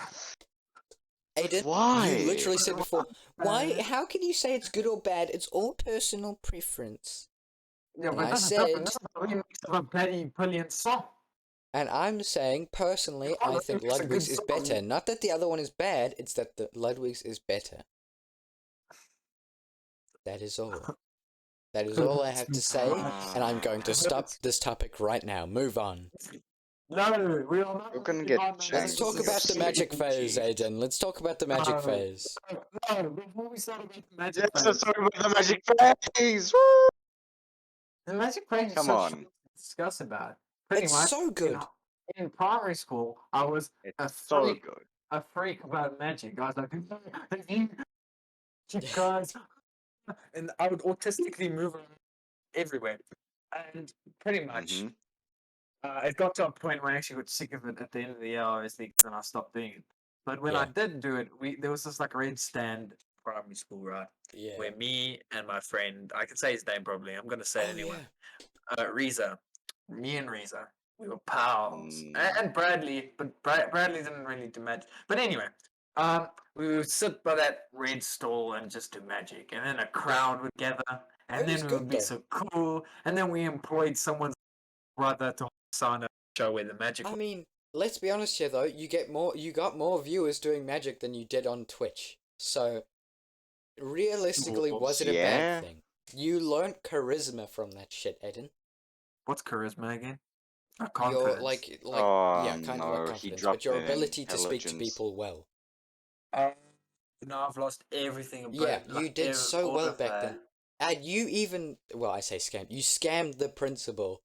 Aiden, Why? you literally said before, why? Uh, How can you say it's good or bad? It's all personal preference. Yeah, And but I that's said- different. This is the remix of a bloody brilliant song. And I'm saying, personally, Oh, I think Ludwig's a good Ludwig's is song. better. Not that the other one is bad, it's that the Ludwig's is better. That is all. That is all I have to say, and I'm going to stop this topic right now. Move on. No, we are not. You're gonna moving get on, man. shanked. Let's This talk is about the Jeez. magic stupid. phase, Aiden. Let's talk about the magic No. phase. No, before we start about the magic Yes, phase, let's talk about the magic phase. Woo! the magic phase is Come so on. shit to discuss about. Pretty It's much, so good. in primary school, I was a It's so freak, good. a freak about magic. I was like, "Have you, guys?" And I would autistically move around everywhere, and pretty much. Mhm. It got to a point where I actually got sick of it at the end of the year, obviously, and I stopped doing it. But when I Yeah. did do it, there was this like red stand primary school, right? Yeah. Where me and my friend, I can say his name probably, I'm gonna say it Oh, anyway. yeah. Reza, me and Reza, we were pals, Mm. and Bradley, but Bradley didn't really do magic. But anyway, we would sit by that red stall and just do magic, and then a crowd would gather, and It then was we good, would be though. so cool, and then we employed someone's brother to sign a show where the magic. I mean, let's be honest here, though. You got more viewers doing magic than you did on Twitch. So, realistically, Well, was it a yeah. bad thing? You learned charisma from that shit, Aiden. What's charisma again? Your Confidence. like Oh, yeah, kind of like no, he confidence, dropped but your an ability to speak to intelligence. people well. No, I've lost everything about Yeah, it. Like, you did so all well of back then. And you even, well, I say scammed. You scammed the principal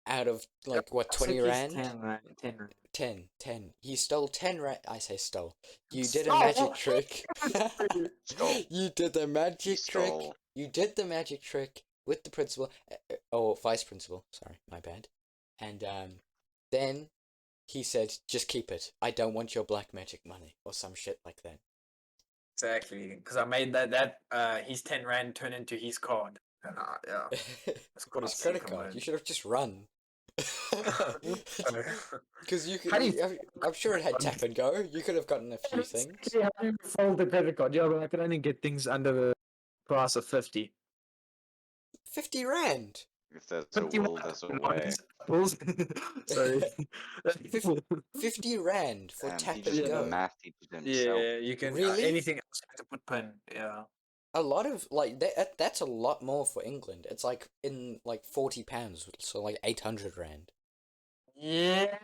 out of like what, 20 rand? 10 rand. 10 rand. 10. You stole 10 rand. I say stole. You did a Stole? magic trick. Stole. You did the magic trick. stole. You did the magic trick with the principal. Oh, vice principal. Sorry, my bad. And then he said, "Just keep it. I don't want your black magic money," or some shit like that. Exactly, because I made that his 10 rand turn into his card. And yeah, that's What his quite credit sick of card? it. You should have just run. So- Because you could. How do you- I'm sure it had tap and go. You could have gotten a few things. How do you fold the credit card? Yeah, but I can only get things under the price of 50. 50 rand. If there's a 50 will, there's a way. Sorry. 50 rand for Damn, tap he and just did go. a math teacher himself. Yeah, you can. Really? Anything else you have to put pin. Yeah. A lot of like that's a lot more for England. It's like in like £40, so like 800 rand. Yeah.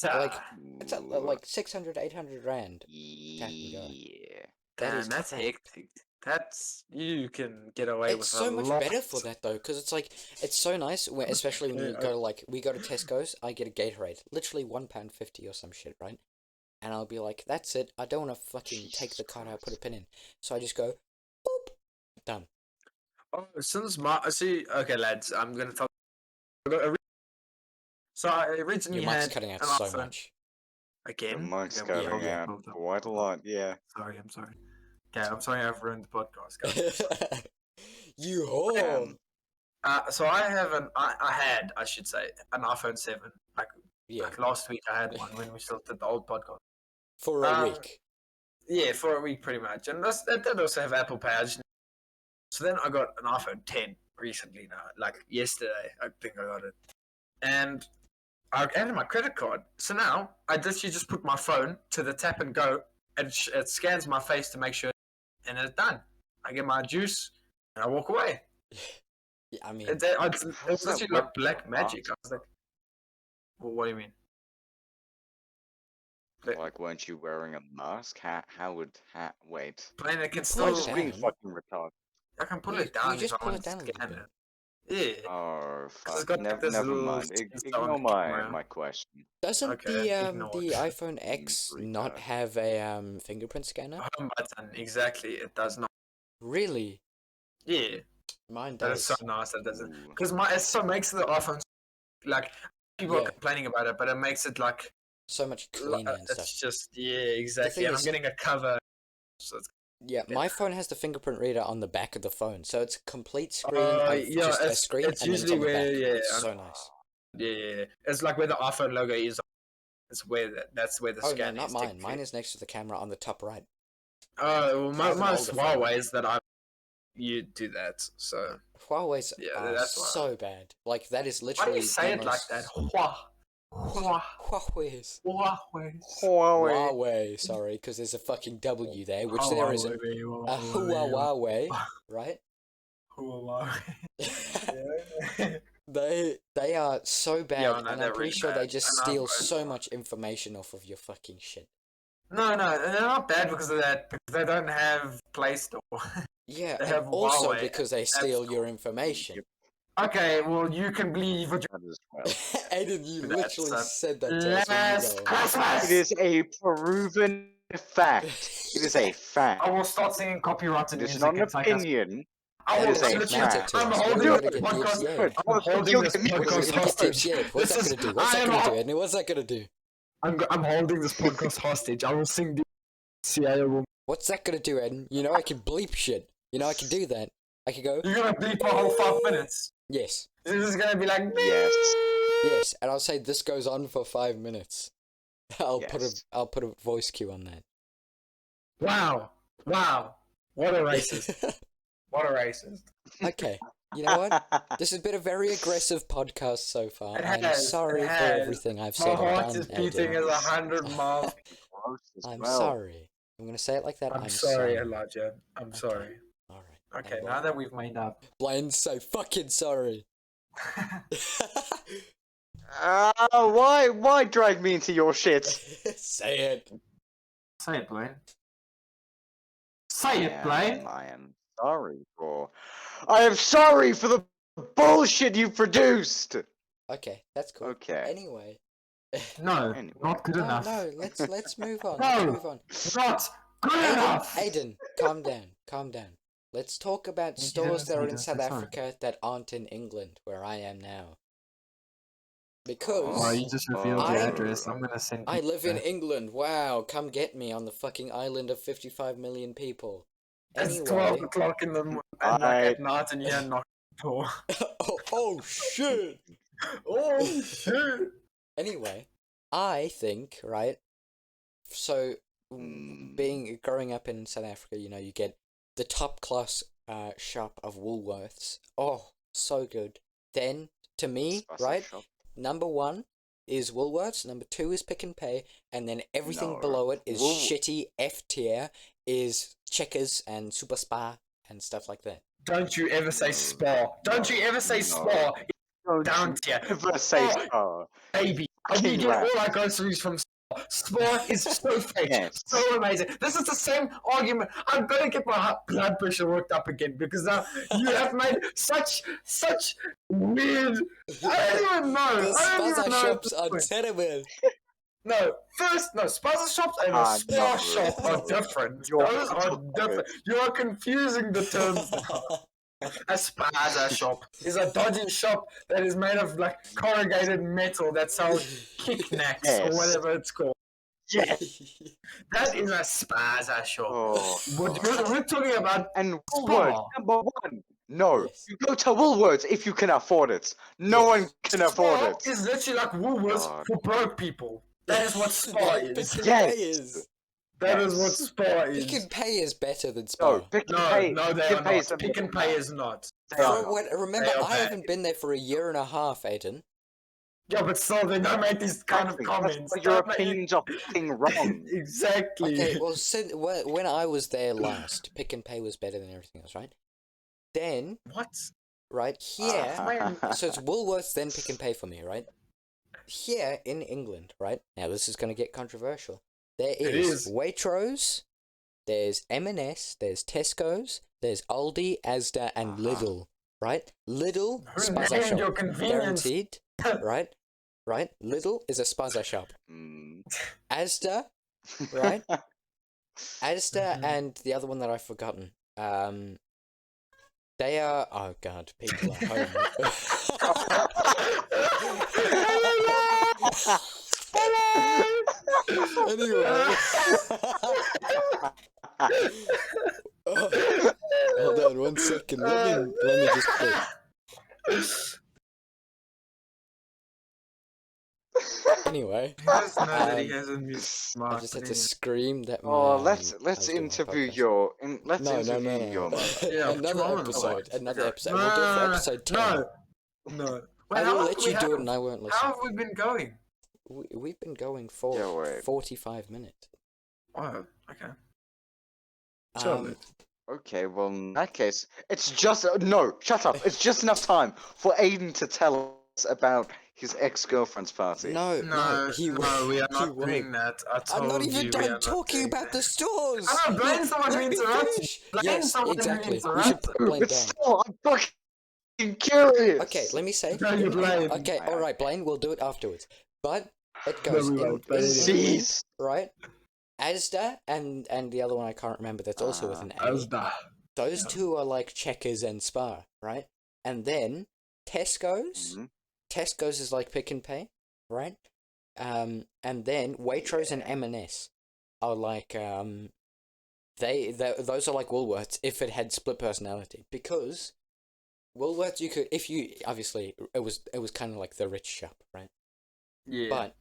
Like it's Ooh, like 600, 800 rand. Tap and go. yeah. That is that's crap. hectic. That's you can get away It's with so a much lot. better for that though, because it's like it's so nice. When, especially when you Yeah, go to like we go to Tesco's, I get a Gatorade, literally £1.50 or some shit, right? And I'll be like, that's it. I don't want to fucking take Jesus the card out, put a Christ. pin in. So I just go, boop, done. Oh, since see, okay, lads, I'm gonna tell. So I originally Your mic's had cutting out an so iPhone. much. Again. The mic's Okay, well, cutting yeah. out hold on. quite a lot, yeah. Sorry, I'm sorry. Okay, I'm sorry I've ruined the podcast, guys. You whore. So I have I should say, an iPhone 7. Yeah, Like last week I had one when we still did the old podcast. for a week. Yeah, for a week pretty much. And that did also have Apple Pay. So then I got an iPhone 10 recently now. Like yesterday, I think I got it. And I added my credit card. So now I just put my phone to the tap and go, and it scans my face to make sure, and it's done. I get my juice, and I walk away. Yeah, I mean, It's How does that literally work like black for magic. I was like, well, what do you mean? Like, weren't you wearing a mask? How would wait? Plain, I can pull still. it I'm just being down. fucking retarded. I can pull You- it down you just if I pull want it to down a little scan bit. it. Yeah. Oh it's fuck! got like this Never little mind. sensor on Ignore the my camera. question. Doesn't Okay, the ignored. iPhone X not retard. have a fingerprint scanner? Home button, exactly. It does not. Really? Yeah, Mine that is does. so nice. That doesn't Ooh. because it so makes the iPhone like people are Yeah. complaining about it, but it makes it like So much cleaner and stuff. it's just exactly. thing And is- I'm getting a cover, so it's Yeah, my phone has the fingerprint reader on the back of the phone, so it's a complete screen Oh, of yeah, just a it's- screen, it's and then it's usually on the where- back. yeah, It's I- so nice. yeah. It's like where the iPhone logo is. It's where that's where the Oh no, scan not is. mine. technically. Mine is next to the camera on the top right. Oh, well, I have an most older phone. Huawei's that you do that. So Huawei's Yeah, are that's why. so bad. Like that is why literally do you say the it like most... that? Huawei's. Huawei's. Huawei. Huawei, sorry, because there's a fucking W there, which there isn't. A Huawei, right? Huawei. They are so bad, no, and I'm they're pretty really sure they bad. just And steal I've- so much information off of your fucking shit. No, they're not bad because of that. Because they don't have Play Store. Yeah, They and have also Huawei because they steal your information. Okay, well you can believe what That is well. Aiden, you That's literally a said that to us when you last go on. Christmas. It is a proven fact. It is a fact. I will start singing copyrighted It is music. not an and sarcasm. opinion. I It will is a literally- fact. to I'm us. holding What the is it gonna get podcast. DMCA'd? I'm holding this What is podcast it gonna get hostage. DMCA'd? What's that This gonna do? is- What's I that am gonna ho- do, Aiden? What's that gonna do? I'm holding this podcast hostage. I will sing the CIA will. What's that gonna do, Aiden? You know I can bleep shit. You know I can do that. I can go, You're gonna bleep a whole 5 minutes. yes, This is gonna be like Yes. yes, and I'll say this goes on for 5 minutes. I'll Yes. put a voice cue on that. Wow, what a racist. What a racist. Okay, you know what? This has been a very aggressive podcast so far. It I'm has, sorry it for has. everything I've My said heart and is done, beating Aiden. at 100 miles. Gross as I'm well. sorry. I'm gonna say it like that. I'm I'm sorry, Elijah. I'm Okay. sorry. Alright. Okay, And now that we've made up. Blaine's so fucking sorry. Why drag me into your shit? Say it. Say it, Blaine. Say it, Blaine. I am sorry for. I am sorry for the bullshit you produced. Okay, that's cool. Okay. Anyway. No, Anyway. not good No, enough. no, let's move on. No. Let's move on. Not good enough. Aiden, calm down, calm down. Let's talk about You stores didn't that are say in that, South that's fine. Africa that aren't in England, where I am now. Because Oh, you just revealed your I- address. I'm gonna send. I live in pizza. England. Wow, come get me on the fucking island of 55 million people. It's Anyway. 12 o'clock in the at night, and you're not. oh shit! Oh shit! Anyway, I think, right? So, growing up in South Africa, you get the top class shop of Woolworths. Oh, so good. Then, to me, Spicy right? shop. Number 1 is Woolworths. Number 2 is Pick and Pay, and then everything No. below it is Wool- shitty F tier. Is Checkers and Super Spa and stuff like that. Don't you ever say No. Spa. Don't you ever say No. Spa. Don't Down you tier. ever say Oh, so. baby. We Fucking get rat. all our groceries from Spa. Spa is so fresh, Yes. so amazing. This is the same argument. I'm gonna get my blood pressure worked up again because now you have made such weird. I don't even know. The I don't Spaza even know. shops are terrible. No, Spaza shops and a Spa no. shop are different. You're Those are stupid. different. You are confusing the terms now. A Spaza shop is a dodgy shop that is made of like corrugated metal that sells kicknacks or Yes. whatever it's called. Yes. That is a Spaza shop. Oh. We're talking about And Spa. Woolworths, number 1. No, Yes. you go to Woolworths if you can afford it. No Yes. one can afford Spa it. is literally like Woolworths God. for broke people. That is what Spa Like is. Pick and Yes. Pay is. That is what Yes. Spa is. Pick and Pay is better than Spa. No, Pick and Pay. No, they Pick are and Pay is not. the Pick and middleman. Pay is not. They are For not. what, remember, They are I bad. haven't been there for a year and a half, Aiden. Yeah, but still, they don't make these kind of Exactly. comments. That's why your Don't make- opinions are fucking wrong. Exactly. Okay, well, when I was there last, Pick and Pay was better than everything else, right? Then, What? right here, Uh-huh. so it's Woolworths, then Pick and Pay for me, right? Here in England, right? Now this is going to get controversial. There is is. Waitrose, there's M&S, there's Tesco's, there's Aldi, Asda, and Lidl, right? Lidl, Who Spaza named shop, your convenience? guaranteed, right? Right? Lidl is a Spaza shop. Mm. Asda, right? Asda Mhm. and the other one that I've forgotten. They are. Oh god, people are home. Anyway. Oh, hold on 1 second. Let me just click. Anyway, He does know that he Um, hasn't been smart. I just had to anyway. scream that. Oh, my, let's I was doing my interview podcast. your let's No. interview your mother. Yeah, Another Toronto. episode. Another Okay. episode. We'll do it for episode 10. No. I Wait, how will long let do we you do it have? and I won't listen. How have we been going? We've been going for Yeah, wait. 45 minutes. Oh, okay. Um, Okay, well in that case, it's just no. Shut up. It's just enough time for Aiden to tell us about his ex-girlfriend's party. no, No, he we are he not won't. doing that. I told I'm not even you we are done not talking doing about that. the stores. I know, Blaine's the one who Let me interrupted. finish. Blaine's Yes, the one who exactly. We interrupted. should put Blaine But down. still, I'm fucking curious. Okay, let me say. No, you Blaine. Okay, Aye, all aye. right, Blaine. We'll do it afterwards. But it No, goes we in, won't, but anyway. Cease. right. Asda and the other one I can't remember. That's also with an A. Asda. Those Yeah. two are like Checkers and Spar, right? And then Tesco's. Mhm. Tesco's is like Pick and Pay, right? And then Waitrose and M&S are like they those are like Woolworths if it had split personality, because Woolworths you could, if you obviously it was kind of like the rich shop, right? Yeah. But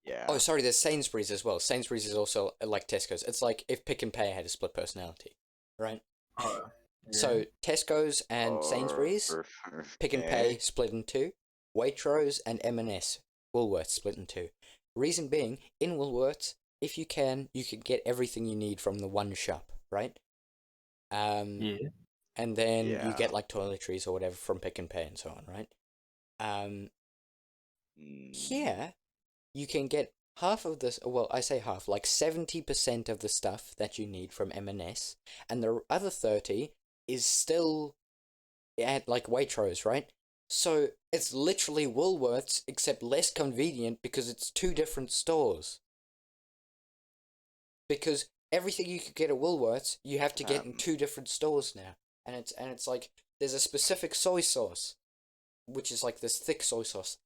Yeah. oh sorry, there's Sainsbury's as well. Sainsbury's is also like Tesco's. It's like if Pick and Pay had a split personality, right? Oh, yeah. So Tesco's and Sainsbury's, Pick and Pay split in two, Waitrose and M&S, Woolworths split in two. Reason being, in Woolworths, if you can get everything you need from the one shop, right? Yeah. And then you Yeah. get like toiletries or whatever from Pick and Pay and so on, right? Here, you can get half of this. Well, I say half, like 70% of the stuff that you need from M&S, and the other 30 is still at like Waitrose, right? So it's literally Woolworths, except less convenient because it's two different stores. Because everything you could get at Woolworths, you have to get in two different stores now, and it's like there's a specific soy sauce, which is like this thick soy sauce.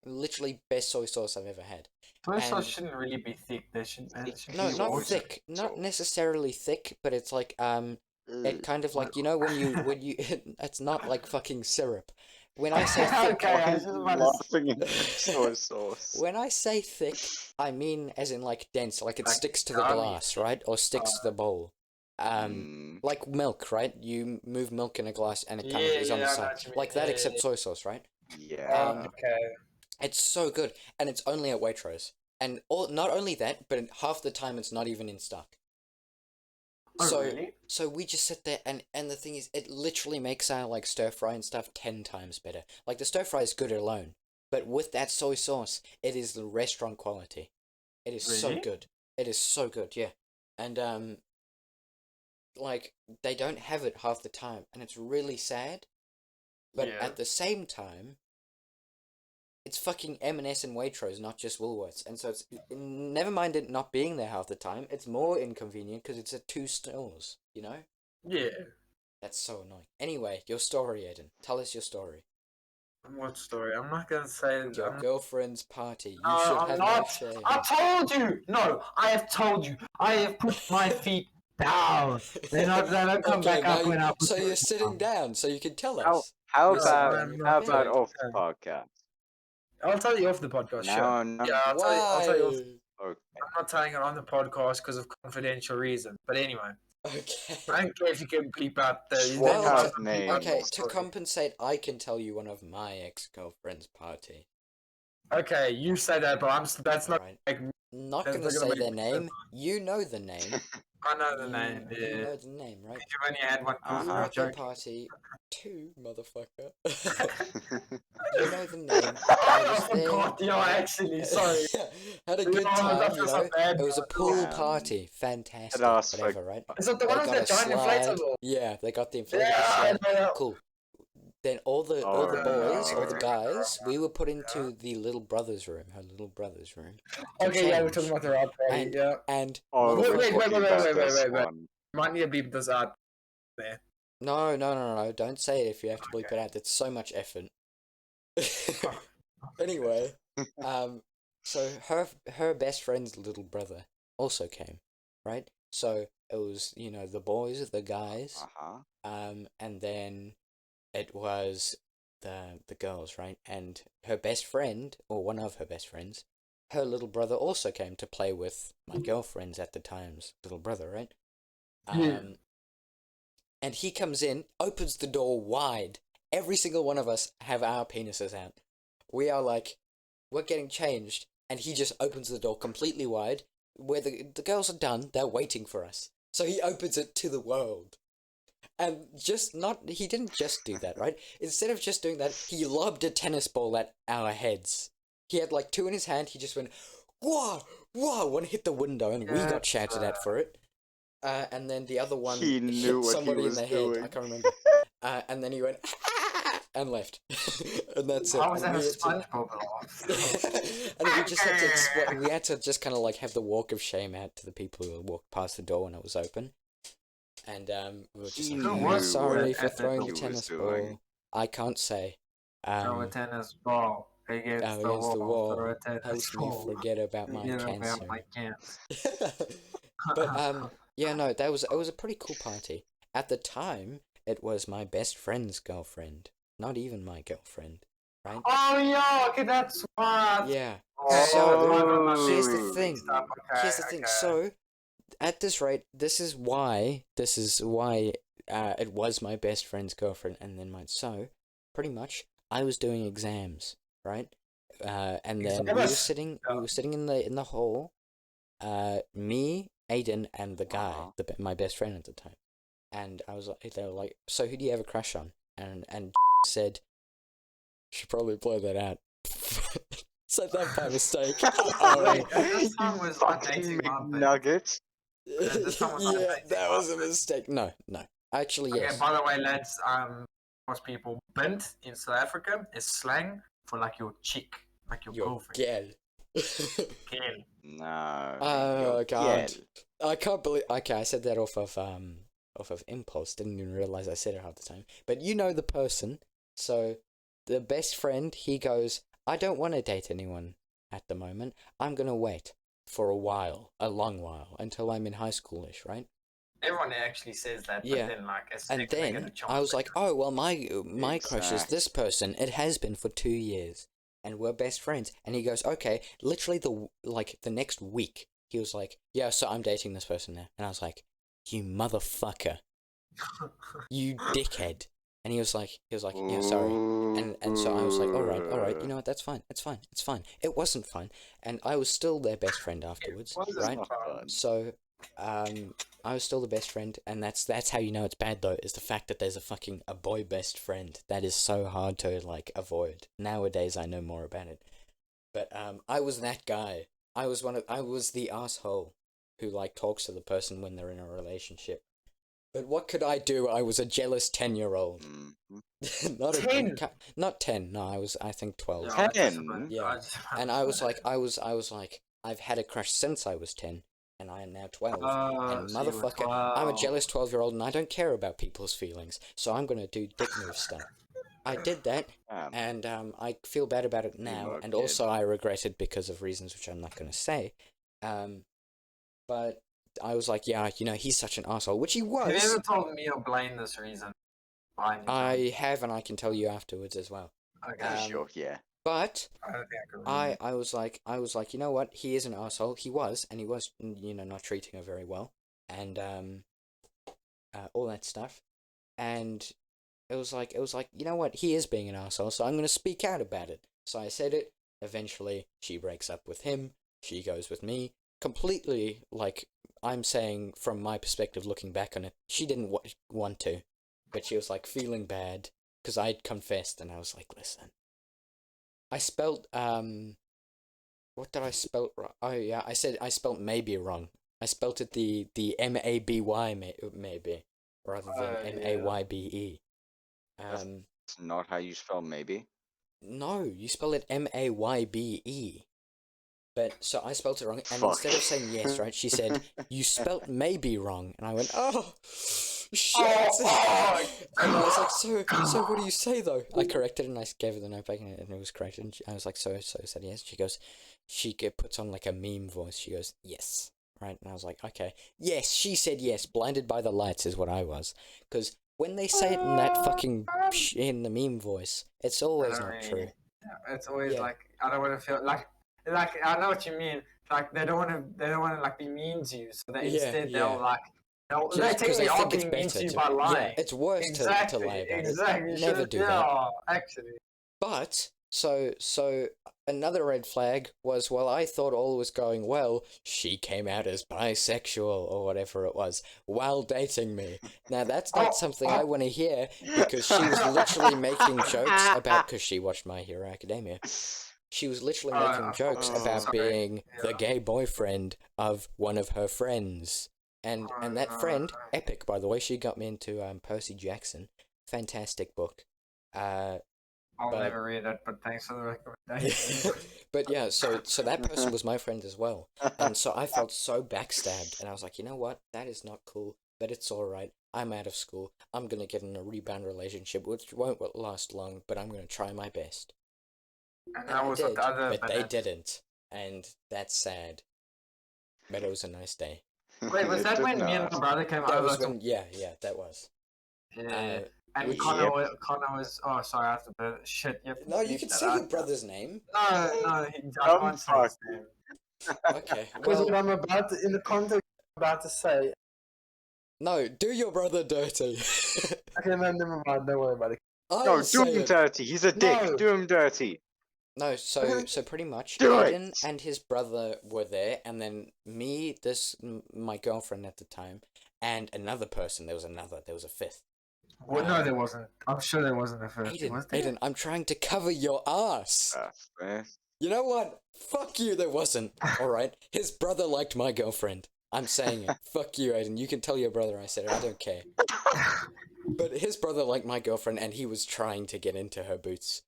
literally best soy sauce I've ever had. Soy sauce And- shouldn't really be thick. They should. It should No, be not water. thick, not necessarily thick, but it's like it kind of like when you it's not like fucking syrup. When I say thick, Okay, I was just about to laughing at soy sauce. when I say thick, I mean as in like dense, like it Like sticks to the gummy glass, right? Or sticks to the bowl. Mm. Like milk, right? You move milk in a glass and it kind Yeah, of is on yeah, the I know side. what you mean. Like that Yeah, except yeah. soy sauce, right? Yeah. Okay. It's so good. And it's only at Waitrose. And not only that, but half the time it's not even in stock. Oh, So really? so we just sit there and the thing is it literally makes our like stir fry and stuff 10 times better. Like the stir fry is good alone, but with that soy sauce, it is the restaurant quality. It is so Really? good. It is so good, yeah. And like they don't have it half the time and it's really sad. But Yeah. at the same time, it's fucking M&S and Waitrose, not just Woolworths. And so it's never mind it not being there half the time. It's more inconvenient because it's at 2 stores, you know? Yeah. That's so annoying. Anyway, your story, Aiden. Tell us your story. What story? I'm not gonna say. Your I'm girlfriend's party. You No, should I'm have not. no shame. I told you. No, I have told you. I have put my feet down. They don't come Okay, back up when I put so them you're sitting down. down, so you can tell How us. how No, about I'm how not about doing off it. the podcast? I'll tell you off the podcast. No, Sure. no. Yeah, I'll tell you off. Why? Okay. I'm not telling it on the podcast because of confidential reasons. But anyway, Okay. I don't care if you can bleep out the. Swap Well, out to- names. Okay, to story. compensate, I can tell you one of my ex-girlfriend's party. Okay, you say that, but that's not Alright. like Not That's gonna not gonna say make their me name. You know the name. I know the name. You Yeah, know the name, right? you've only had one. We Uh-huh. were I'm at their joking. party. 2, motherfucker. You know the name. I I was there. forgot. Yeah, actually, sorry. Had a good No, I time, feel you so know. bad It was a now. pool Yeah. party. Fantastic. us for- Whatever, right? Is that the They one with got the a giant slide. inflatable? Yeah, they got the inflatable Yeah, slide. I know. Cool. Then all the Oh, boys, all the no. guys, we were put into the little brother's room, her little brother's room. to Okay, yeah, we're change. talking about the rap party. And- Yeah. And Oh, Wait, we're wait, talking wait, about wait, this wait. one. Might need to beep this out. no, don't say it if you have to bleep it out. It's so much effort. Anyway, so her best friend's little brother also came, right? So it was, you know, the boys, the guys, Uh-huh. and then it was the girls, right? And her best friend, or one of her best friends, her little brother also came to play with my girlfriend's at the time's little brother, right? Yeah. And he comes in, opens the door wide. Every single one of us have our penises out. We are like, we're getting changed, and he just opens the door completely wide. Where the girls are done, they're waiting for us. So he opens it to the world. And he didn't just do that, right? Instead of just doing that, he lobbed a tennis ball at our heads. He had like 2 in his hand, he just went, whoa, whoa, one hit the window, and we got shouted at for it. And then the other one He knew hit what he somebody was in the head, doing. I can't remember. And then he went, and left. And that's it. How was that And a we had to- SpongeBob laugh? and we just had to explain. We had to just kind of like have the walk of shame out to the people who walked past the door when it was open. And we were just He like, knew "Oh, sorry what for throwing he the was tennis doing. ball. I can't say. Throw a tennis ball against, against the wall. Throw a tennis Helps me ball. forget about my Forget about cancer." my cancer. But yeah, no, it was a pretty cool party. At the time, it was my best friend's girlfriend, not even my girlfriend, right? Oh yeah, okay, that's smart. Yeah. Okay, So, here's the Oh. thing. Here's the thing. So, at this rate, this is why it was my best friend's girlfriend, and then mine. So, pretty much, I was doing exams, right? And then we were Exams? sitting in the hall. Me, Aiden, and the guy, Uh-huh. my best friend at the time, and I was like, they were like, "So who do you have a crush on?" And said, "Should probably blow that out." Said that by mistake. Wait, this time was on Fucking dating month. McNugget. this one was on Yeah, dating that was a month. mistake. No. Actually, Okay, yes. by the way, lads, most people, bint in South Africa is slang for like your chick, like your Your girlfriend. gal. Girl. No. Oh, you're God. gay. I can't believe. Okay, I said that off of impulse. Didn't even realize I said it half the time. But you know the person. So the best friend, he goes, I don't want to date anyone at the moment. I'm gonna wait for a while, a long while, until I'm in high schoolish, right? Everyone actually says that, Yeah. but then like as And soon as they get a then chance, I was they like, oh well, my crush is this person. It has been for 2 years, and we're best friends. And he goes, okay. Literally the next week, he was like, yeah, so I'm dating this person now. And I was like, you motherfucker, you dickhead. And he was like, yeah, sorry. And so I was like, all right, you know what, that's fine, it's fine. It wasn't fun, and I was still their best friend afterwards, wasn't right? Not fun. So, I was still the best friend, and that's how you know it's bad though, is the fact that there's a boy best friend. That is so hard to like avoid. Nowadays I know more about it. But I was that guy. I was the asshole who like talks to the person when they're in a relationship. But what could I do? I was a jealous 10-year-old. Mhm. Not 10? not 10. No, I think 12. Yeah, I just 10? about- Yeah. I just about- And I was like, I've had a crush since I was 10, and I am now 12. And so you were motherfucker, I'm a 12. jealous 12-year-old, and I don't care about people's feelings, so I'm gonna do dick move stuff. I did that, and I feel bad about it now, Emo and kid. also I regret it because of reasons which I'm not gonna say. But I was like, yeah, you know, he's such an asshole, which he Have you was. ever told me or Blaine this reason? By any I chance? have, and I can tell you afterwards as well. Okay. Sure, yeah. But I don't think I could remember. I was like, you know what? He is an asshole. He was, you know, not treating her very well, and all that stuff. And it was like, you know what? He is being an asshole, so I'm gonna speak out about it. So I said it. Eventually, she breaks up with him. She goes with me. Completely, like, I'm saying from my perspective, looking back on it, she didn't want to, but she was like feeling bad because I'd confessed, and I was like, listen. I spelt what did I spell wrong? Oh yeah, I said I spelt maybe wrong. I spelt it the MABY maybe rather than Yeah. MAYBE. That's not how you spell maybe. No, you spell it MAYBE. But so I spelt it wrong, and Fuck. instead of saying yes, right, she said you spelt maybe wrong, and I went, oh shit. Oh, And I was like, so what do you say though? I corrected it, and I gave her the note back, and it was corrected. And I was like, so said yes. She goes, puts on like a meme voice. She goes, yes, right, and I was like, okay, yes. She said yes. Blinded by the lights is what I was, because when they say it in that fucking in the meme voice, it's always not true. It's always Yeah. like I don't want to feel like I know what you mean. Like they don't want to like be mean to you, so they Yeah, instead yeah. they'll like they Just 'cause technically they are think it's being mean better to you to- by lying. Yeah, it's worse to lie about it. Exactly. You Never should- do yeah, that. actually. But so another red flag was, while I thought all was going well, she came out as bisexual or whatever it was while dating me. Now that's not something I want to hear, because she was literally making jokes about, because she watched My Hero Academia. She was literally making jokes about sorry. being the Yeah. gay boyfriend of one of her friends. And that friend, epic by the way, she got me into Percy Jackson. Fantastic book. I'll but- never read it, but thanks for the recommendation. But yeah, so that person was my friend as well. And so I felt so backstabbed, and I was like, you know what? That is not cool, but it's alright. I'm out of school. I'm gonna get in a rebound relationship, which won't last long, but I'm gonna try my best. And And that I was did, what the other. but they didn't. And that's sad. But it was a nice day. Wait, was It that did when me and not. my brother came That over? was to- when, yeah, that was. Yeah. And Yep. Connor was. Oh, sorry, I have to. Shit. You have to No, you bleep can that say your out. brother's name. No, I can't say his name. Okay, Because well, what I'm about to, in the context I'm about to say, no, do your brother dirty. okay, no, never mind, don't worry about it. I'll No, do say him it. dirty. He's a dick. No. Do him dirty. No, so pretty much, Do Aiden it! and his brother were there, and then me, my girlfriend at the time, and another person. There was a fifth. Well, no, there wasn't. I'm sure there wasn't a first. Was there? Aiden, I'm trying to cover your ass. Fair. You know what? Fuck you, there wasn't. Alright? His brother liked my girlfriend. I'm saying it. Fuck you, Aiden. You can tell your brother I said it. I don't care. But his brother liked my girlfriend, and he was trying to get into her boots.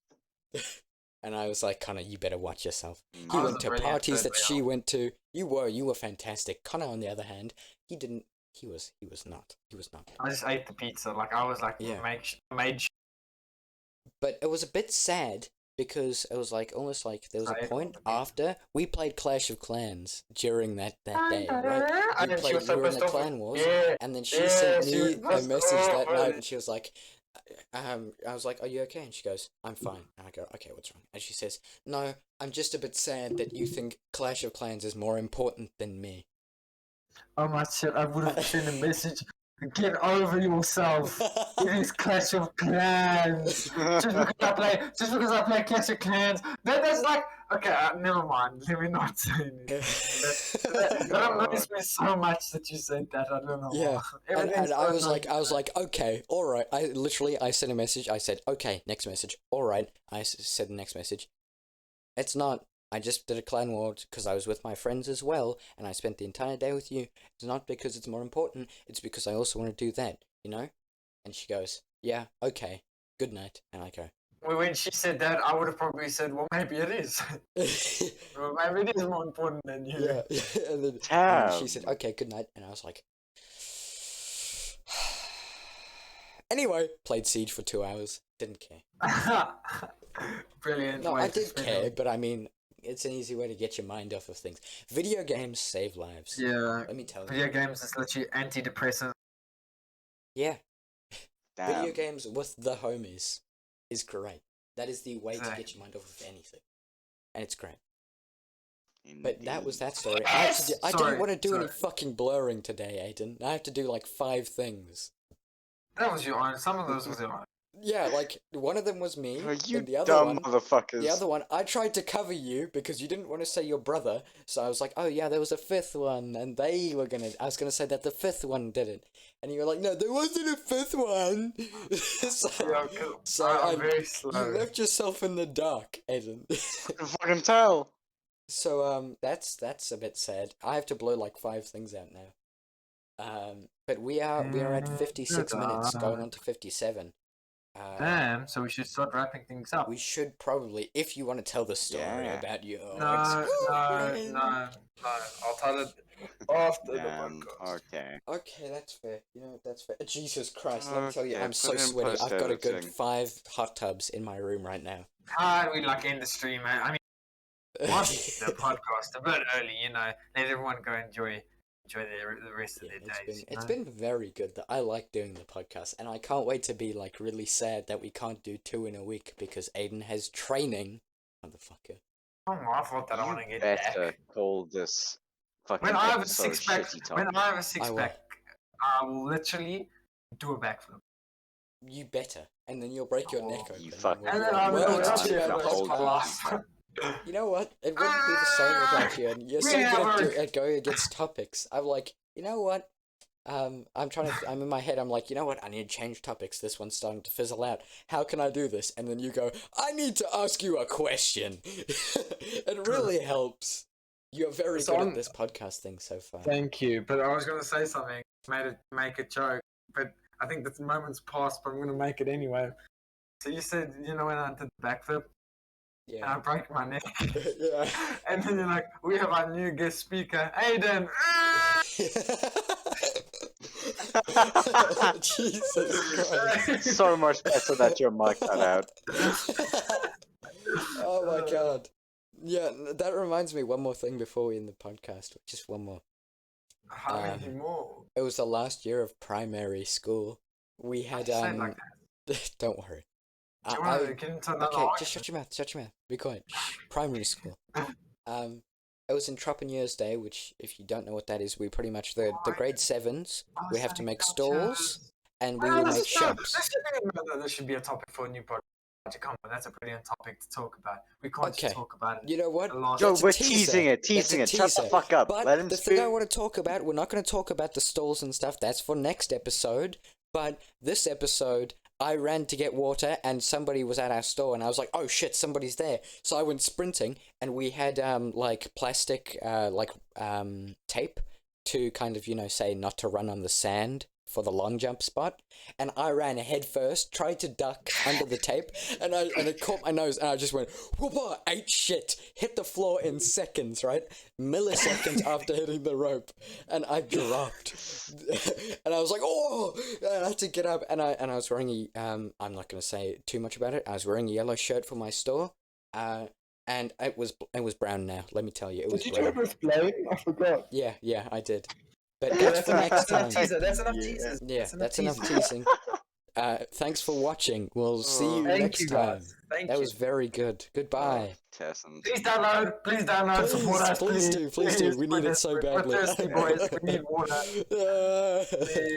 And I was like, Connor, you better watch yourself. He I was went a to brilliant parties third that she went to. You were fantastic. Connor, on the other hand, he didn't. He was not. I just ate the pizza. Like I was like, Yeah. made. But it was a bit sad because it was like almost like there was a Right. point after we played Clash of Clans during that day, right? And then she was so You were in pissed the off. clan wars, Yeah, and then she yeah, sent she was me a pissed message off, that night, man. and she was like, I was like, "Are you okay?" And she goes, "I'm fine." And I go, "Okay, what's wrong?" And she says, "No, I'm just a bit sad that you think Clash of Clans is more important than me." Oh my shit, I would have sent a message. Get over yourself. It is Clash of Clans. Just because I play Clash of Clans. That's like, okay, never mind. Let me not say anything. That amazed me so much that you said that. I don't know Yeah, why. and Everything's I so was like, nice. okay, all right. I sent a message. I said, okay, next message. All right. Said the next message. It's not. I just did a clan war because I was with my friends as well, and I spent the entire day with you. It's not because it's more important. It's because I also want to do that, you know? And she goes, yeah, okay, good night. And I go, When she said that, I would have probably said, well, maybe it is. Well, maybe it is more important than you. yeah. and then she Damn. said, okay, good night. And I was like, anyway, played Siege for 2 hours. Didn't care. Brilliant. No, way I to did spend care, it. but I mean, it's an easy way to get your mind off of things. Video games save lives. Yeah. Let me tell you. Video games is literally antidepressant. Yeah, video Damn. games with the homies is great. That is the way to Exactly. get your mind off of anything, and it's great. But that was Indeed. that story. Yes! I Sorry, didn't want to do any sorry. fucking blurring today, Aiden. I have to do like 5 things. That was your own. Some of those was your own. Yeah, like one of them was me, Oh, you and the other dumb one. motherfuckers. The other one, I tried to cover you because you didn't want to say your brother, so I was like, oh yeah, there was a 5th one, and I was gonna say that the 5th one did it. And you were like, no, there wasn't a 5th one! Yeah, I'm very slow. You left yourself in the dark, Aiden. I can fucking tell. So, that's a bit sad. I have to blow like 5 things out now. But we are at 56 minutes, going on to 57. Damn, so we should start wrapping things up. We should probably, if you want to tell the story Yeah. about your No. ex-girlfriend. I'll tell it after the Damn. podcast. Okay. Okay, that's fair. You know, that's fair. Jesus Christ, let me tell you, Okay, I'm so put in sweaty. I've got a good post-editing. 5 hot tubs in my room right now. How do we like end the stream, man? I mean, watch the podcast a bit early, you know. Let everyone go enjoy the rest of Yeah, their days. it's been very good. That I like doing the podcast, and I can't wait to be like really sad that we can't do 2 in a week because Aiden has training. Motherfucker. Oh, I thought that I want to You get better back. call this fucking When I have a episode six pack, shitty time. when I have a six I will. pack, I will literally do a backflip. You better, and then you'll break your neck open. You and fuck- we'll And be then like, I'm "Well, gonna it's be 2 able hours to hold my past." life. You know what? It wouldn't be the same without you, and you're so Yeah, good work. at going against topics. I'm like, you know what? I'm I'm in my head, I'm like, you know what? I need to change topics. This one's starting to fizzle out. How can I do this? And then you go, I need to ask you a question. It really helps. You're very So good I'm- at this podcast thing so far. Thank you, but I was gonna say something, make a joke, but I think the moment's passed. But I'm gonna make it anyway. So you said, you know, when I did the backflip and I Yeah. broke my neck, Yeah. and then you're like, we have our new guest speaker, Aiden. Jesus Christ. So much better that your mic cut out. Oh my god. Yeah, that reminds me one more thing before we end the podcast. Just one more. How many more? It was the last year of primary school. We had Say it like don't worry. Do you want to get into another Okay, argument? just shut your mouth. Shut your mouth. Be quiet. Shh. Primary school. It was Entrepreneurs Day, which, if you don't know what that is, we pretty much the grade 7s. We have to make stalls, and we will make shops. This should be a topic for a new podcast to come on. That's a brilliant topic to talk about. We can't Okay. just talk about it. You know what? a lot. Yo, That's a we're teaser. teasing it. That's a Shut the teaser. fuck up. But Let him the thing I speak. want to talk about, we're not going to talk about the stalls and stuff. That's for next episode. But this episode, I ran to get water, and somebody was at our store, and I was like, "Oh shit, somebody's there!" So I went sprinting, and we had like plastic tape to kind of, you know, say not to run on the sand for the long jump spot, and I ran head first, tried to duck under the tape, and it caught my nose, and I just went whoopah, ate shit, hit the floor in seconds, right, milliseconds after hitting the rope, and I dropped, and I was like, oh, and I had to get up, and I was wearing I'm not gonna say too much about it. I was wearing a yellow shirt for my store, And it was brown now. Let me tell you, it was Did you try brown. to explain? I forgot. Yeah, I did. But Okay, that's for next time. That's enough Yeah. teasers. Yeah, that's enough teasing. Thanks for watching. We'll see you Thank next you time. guys. Thank That you. was very good. Goodbye. Tessons. Please download. Support us. Please do. We need We're it so desperate. badly. We're thirsty, boys. We need water. Please.